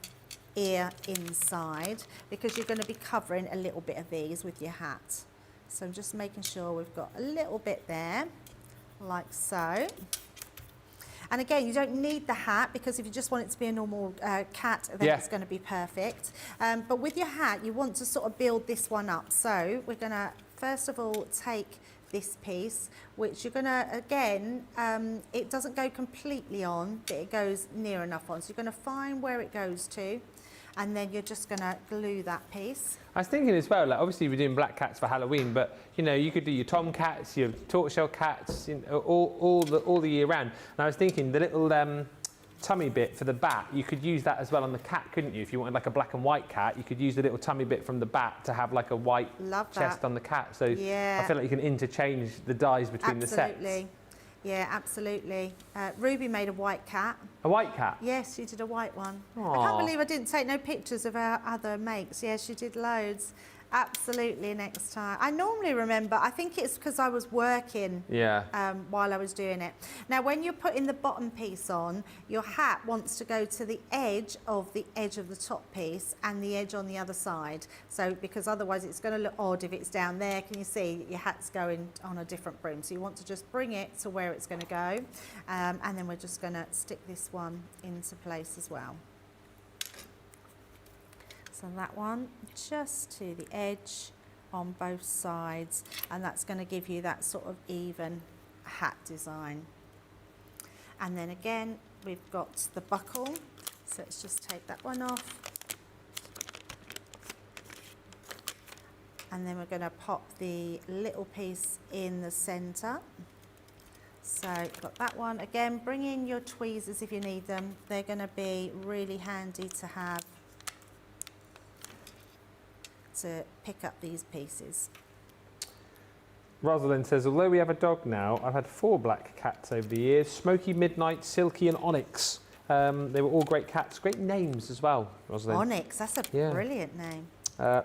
ear inside, because you're going to be covering a little bit of these with your hat. So I'm just making sure we've got a little bit there, like so. And again, you don't need the hat, because if you just want it to be a normal cat, then it's going to be perfect. But with your hat, you want to sort of build this one up. So we're going to, first of all, take this piece, which you're going to, again, it doesn't go completely on, but it goes near enough on. So you're going to find where it goes to, and then you're just going to glue that piece. I was thinking as well, like obviously we're doing black cats for Halloween, but you know, you could do your tomcats, your tortoiseshell cats, you know, all the year round. And I was thinking the little tummy bit for the bat, you could use that as well on the cat, couldn't you? If you wanted like a black and white cat, you could use the little tummy bit from the bat to have like a white chest on the cat. So I feel like you can interchange the dyes between the sets. Absolutely. Yeah, absolutely. Ruby made a white cat. A white cat? Yes, she did a white one. Aww. I can't believe I didn't take no pictures of our other makes. Yeah, she did loads. Absolutely, next time. I normally remember, I think it's because I was working while I was doing it. Now, when you're putting the bottom piece on, your hat wants to go to the edge of the top piece and the edge on the other side. So, because otherwise it's going to look odd if it's down there. Can you see your hat's going on a different brim? So you want to just bring it to where it's going to go. And then we're just going to stick this one into place as well. So that one just to the edge on both sides, and that's going to give you that sort of even hat design. And then again, we've got the buckle. So let's just take that one off. And then we're going to pop the little piece in the centre. So you've got that one. Again, bring in your tweezers if you need them. They're going to be really handy to have to pick up these pieces. Rosalind says, although we have a dog now, I've had 4 black cats over the years. Smoky, Midnight, Silky and Onyx. They were all great cats. Great names as well, Rosalind. Onyx, that's a brilliant name.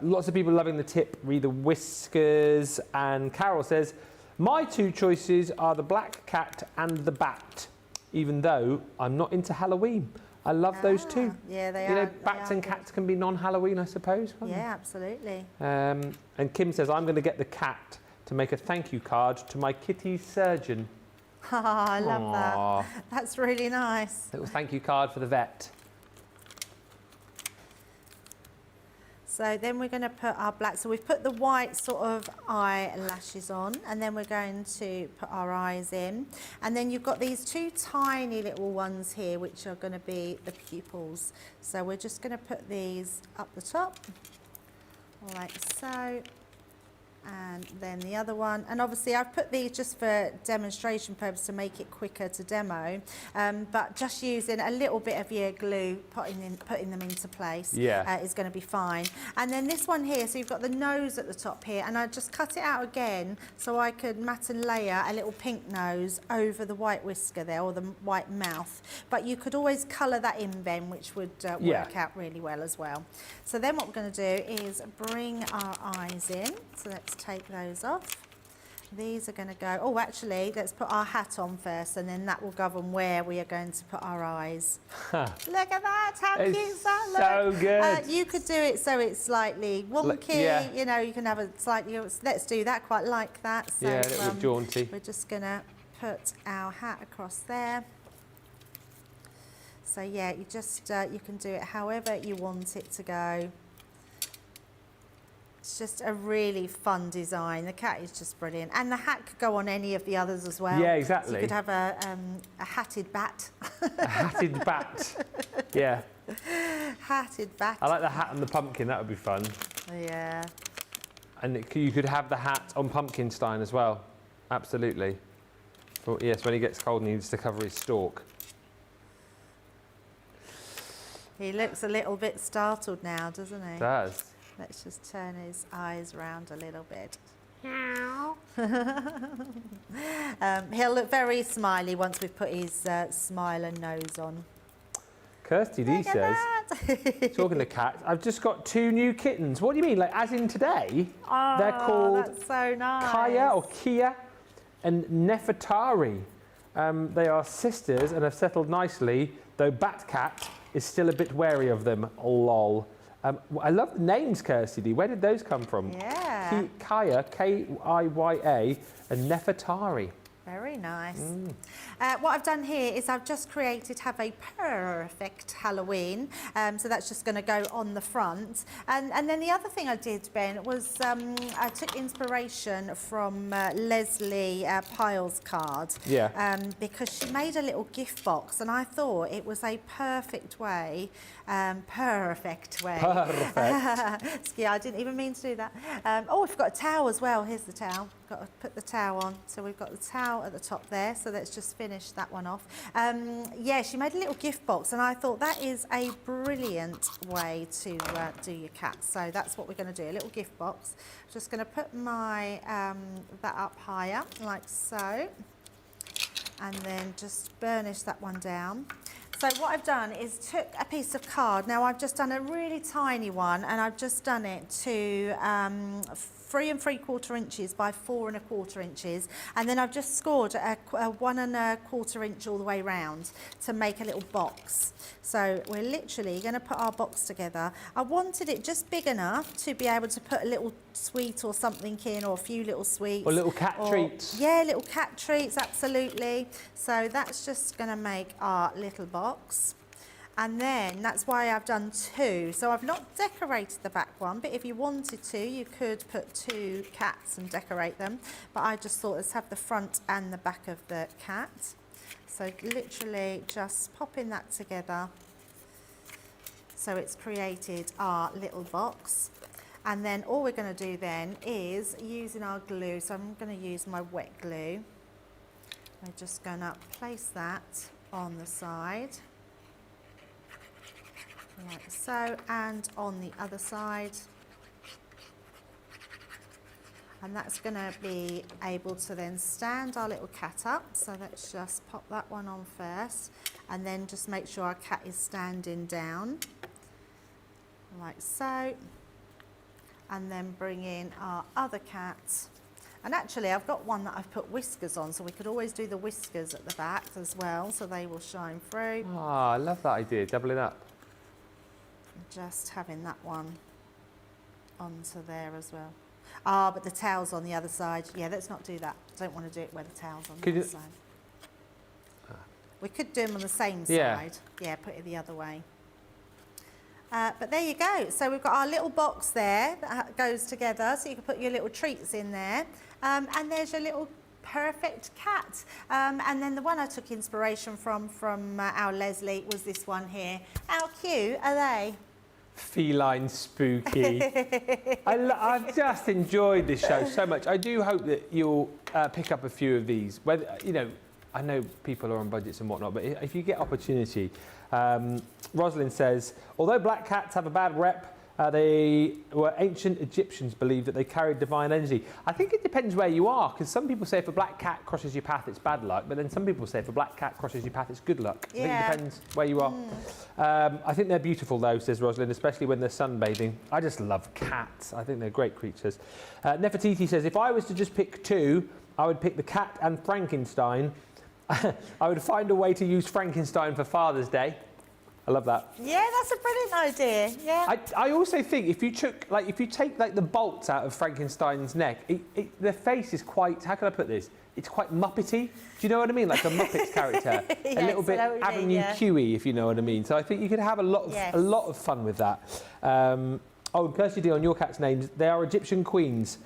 Lots of people loving the tip, read the whiskers. And Carol says, my 2 choices are the black cat and the bat, even though I'm not into Halloween. I love those 2. Yeah, they are. You know, bats and cats can be non-Halloween, I suppose. Can't Yeah, absolutely. they? And Kim says, I'm going to get the cat to make a thank you card to my kitty surgeon. Oh, I love Aww. that. That's really nice. Little thank you card for the vet. So then we're going to put our black, so we've put the white sort of eyelashes on, and then we're going to put our eyes in. And then you've got these 2 tiny little ones here, which are going to be the pupils. So we're just going to put these up the top, like so. And then the other one, and obviously I've put these just for demonstration purpose to make it quicker to demo, but just using a little bit of your glue, putting them into place is going to be fine. And then this one here, so you've got the nose at the top here, and I just cut it out again so I could mat and layer a little pink nose over the white whisker there, or the white mouth. But you could always colour that in then, which would work out really well as well. So then what we're going to do is bring our eyes in. So let's take those off. These are going to go, oh actually let's put our hat on first, and then that will govern where we are going to put our eyes. Look at that, how cute is that? So good. You could do it so it's slightly wonky, you know, you can have a slightly, let's do that, quite like that. So, yeah, a little bit jaunty. We're just going to put our hat across there. So yeah, you just, you can do it however you want it to go. It's just a really fun design. The cat is just brilliant. And the hat could go on any of the others as well. Yeah, exactly. So you could have a hatted bat. A hatted bat. Yeah. Hatted bat. I like the hat and the pumpkin, that would be fun. Yeah. And you could have the hat on Pumpkinstein as well. Absolutely. But yes, when he gets cold and he needs to cover his stalk. He looks a little bit startled now, doesn't he? Does. Let's just turn his eyes round a little bit. He'll look very smiley once we've put his smile and nose on. Kirsty D says, talking to cats, I've just got 2 new kittens. What do you mean? Like, as in today? Oh, they're called that's so nice. Kaya or Kia and Nefertari. They are sisters and have settled nicely, though Batcat is still a bit wary of them. Lol. I love the names, Kirsty D. Where did those come from? Yeah. Kaya, K-I-Y-A, and Nefertari. Very nice. What I've done here is I've just created Have a Perfect Halloween. So that's just going to go on the front. And then the other thing I did, Ben, was I took inspiration from Leslie Pyle's card. Yeah. Because she made a little gift box, and I thought it was a perfect way. Perfect. Yeah, I didn't even mean to do that. Oh, we've got a towel as well. Here's the towel. Got to put the towel on. So we've got the towel at the top there. So let's just finish that one off. Yeah, she made a little gift box, and I thought that is a brilliant way to do your cat. So that's what we're going to do, a little gift box. Just going to put my that up higher, like so, and then just burnish that one down. So what I've done is took a piece of card. Now I've just done a really tiny one, and I've just done it to 3 3/4 inches by 4 1/4 inches, and then I've just scored a 1 1/4 inch all the way round to make a little box. So we're literally going to put our box together. I wanted it just big enough to be able to put a little sweet or something in, or a few little sweets. Or little cat treats. Yeah, little cat treats, absolutely. So that's just going to make our little box. And then that's why I've done 2. So I've not decorated the back one, but if you wanted to, you could put 2 cats and decorate them. But I just thought let's have the front and the back of the cat. So literally just popping that together So it's created our little box. And then all we're going to do then is using our glue. So I'm going to use my wet glue. We're just going to place that on the side, like so, and on the other side. And that's going to be able to then stand our little cat up. So let's just pop that one on first, and then just make sure our cat is standing down, like so. And then bring in our other cat. And actually I've got one that I've put whiskers on, so we could always do the whiskers at the back as well, so they will shine through. Ah, I love that idea, doubling up. Just having that one onto there as well. Ah, but the tail's on the other side. Yeah, let's not do that. Don't want to do it where the tail's on the other side. We could do them on the same side. Yeah, put it the other way. But there you go. So we've got our little box there that goes together, so you can put your little treats in there. And there's your little perfect cat. And then the one I took inspiration from our Leslie was this one here. How cute are they? Feline spooky. I've just enjoyed this show so much. I do hope that you'll pick up a few of these. Whether, you know, I know people are on budgets and whatnot, but if you get opportunity, Rosalind says, although black cats have a bad rep, they were ancient Egyptians believed that they carried divine energy. I think it depends where you are, because some people say if a black cat crosses your path, it's bad luck, but then some people say if a black cat crosses your path, it's good luck. I think it depends where you are. I think they're beautiful though, says Rosalind, especially when they're sunbathing. I just love cats. I think they're great creatures. Nefertiti says, if I was to just pick two, I would pick the cat and Frankenstein. I would find a way to use Frankenstein for Father's Day. I love that. Yeah, that's a brilliant idea. Yeah. I also think if you take like the bolts out of Frankenstein's neck, the face is quite, how can I put this? It's quite Muppety. Do you know what I mean? Like a Muppets character. Yes, a little bit Avenue Q-y, if you know what I mean. So I think you could have a lot of fun with that. Oh, Kirsty D, on your cat's names, they are Egyptian queens.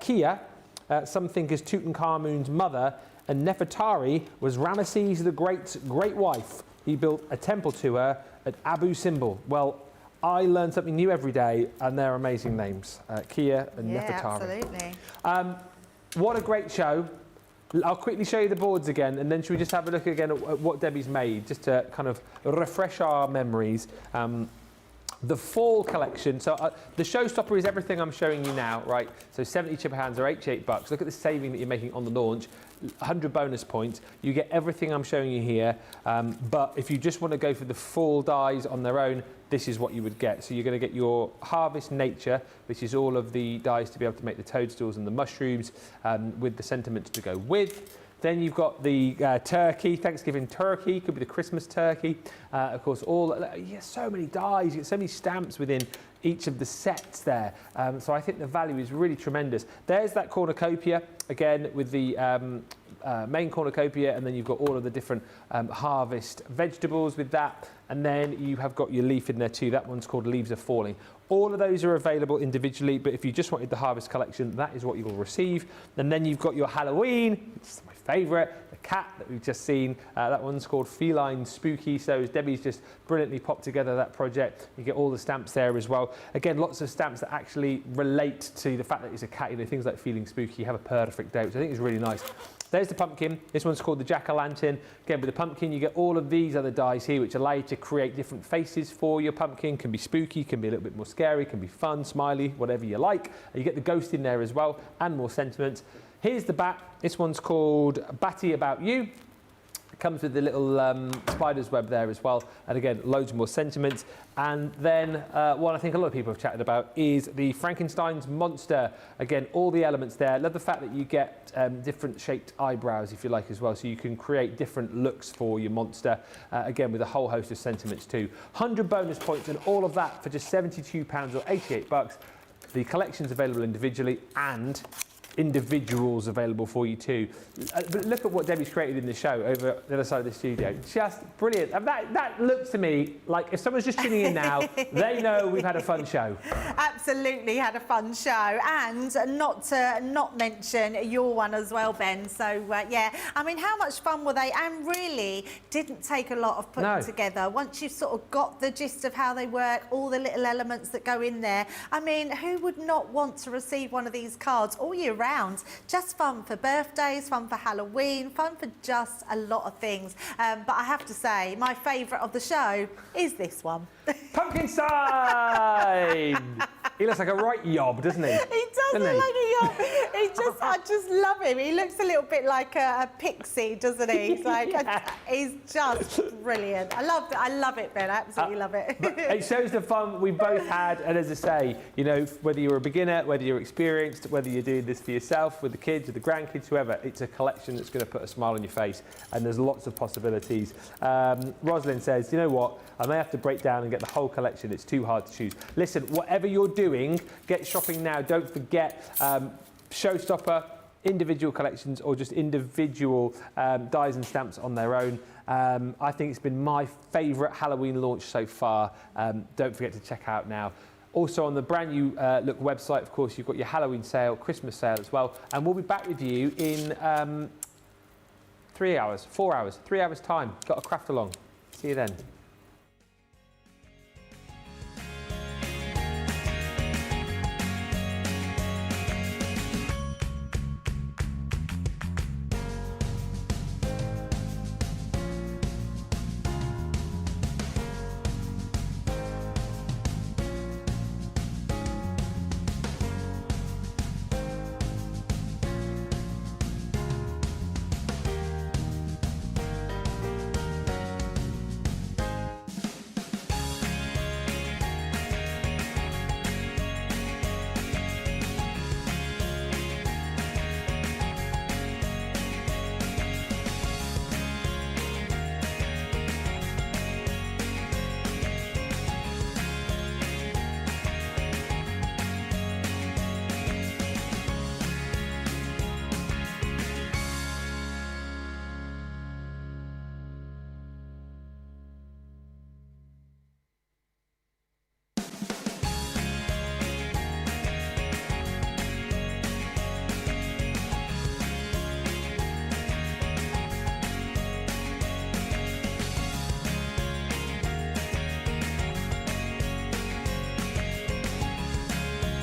Kia, some think is Tutankhamun's mother, and Nefertari was Ramesses the Great's great wife. He built a temple to her at Abu Simbel. Well, I learn something new every day, and they're amazing names, Kia and Nefertari. Absolutely. What a great show. I'll quickly show you the boards again, and then should we just have a look again at what Debbie's made, just to kind of refresh our memories. The fall collection, so the showstopper is everything I'm showing you now, right? So 70 chipper hands are $88. Look at the saving that you're making on the launch. 100 bonus points. You get everything I'm showing you here, but if you just want to go for the full dies on their own, this is what you would get. So you're going to get your Harvest Nature, which is all of the dies to be able to make the toadstools and the mushrooms with the sentiments to go with. Then you've got the turkey, Thanksgiving turkey, could be the Christmas turkey. Of course, so many dies, you get so many stamps within each of the sets there. So I think the value is really tremendous. There's that cornucopia, again, with the main cornucopia, and then you've got all of the different harvest vegetables with that. And then you have got your leaf in there too. That one's called Leaves Are Falling. All of those are available individually, but if you just wanted the harvest collection, that is what you will receive. And then you've got your Halloween, which is my favourite, the cat that we've just seen. That one's called Feline Spooky. So Debbie's just brilliantly popped together that project. You get all the stamps there as well. Again, lots of stamps that actually relate to the fact that it's a cat. You know, things like feeling spooky, have a perfect day, which I think is really nice. There's the pumpkin. This one's called the jack-o'-lantern. Again, with the pumpkin, you get all of these other dies here, which allow you to create different faces for your pumpkin. Can be spooky, can be a little bit more scary, can be fun, smiley, whatever you like. You get the ghost in there as well, and more sentiments. Here's the bat. This one's called Batty About You. It comes with the little spider's web there as well. And again, loads more sentiments. And then what I think a lot of people have chatted about is the Frankenstein's monster. Again, all the elements there. I love the fact that you get different shaped eyebrows, if you like, as well. So you can create different looks for your monster. Again, with a whole host of sentiments too. 100 bonus points and all of that for just £72 or $88. The collection's available individually, and individuals available for you too. But look at what Debbie's created in the show over the other side of the studio. Just brilliant. And that looks to me like if someone's just tuning in now, they know we've had a fun show. Absolutely had a fun show, and not to not mention your one as well, Ben. So yeah, I mean, how much fun were they? And really didn't take a lot of putting together. Once you've sort of got the gist of how they work, all the little elements that go in there, I mean, who would not want to receive one of these cards all year round? Just fun for birthdays, fun for Halloween, fun for just a lot of things. But I have to say, my favourite of the show is this one. Frankenstein! He looks like a right yob, doesn't he? He does look like a yob. I just love him. He looks a little bit like a pixie, doesn't he? He's like, he's just brilliant. I love it, Ben. I absolutely love it. It shows the fun we both had, and as I say, you know, whether you're a beginner, whether you're experienced, whether you're doing this for yourself, with the kids, with the grandkids, whoever, it's a collection that's going to put a smile on your face, and there's lots of possibilities. Rosalind says, you know what, I may have to break down and get the whole collection. It's too hard to choose. Listen, whatever you're doing, get shopping now. Don't forget Showstopper, individual collections, or just individual dies and stamps on their own. I think it's been my favourite Halloween launch so far. Don't forget to check out now. Also on the brand new look website, of course, you've got your Halloween sale, Christmas sale as well. And we'll be back with you in 3 hours, 4 hours, 3 hours time. Got a craft along. See you then.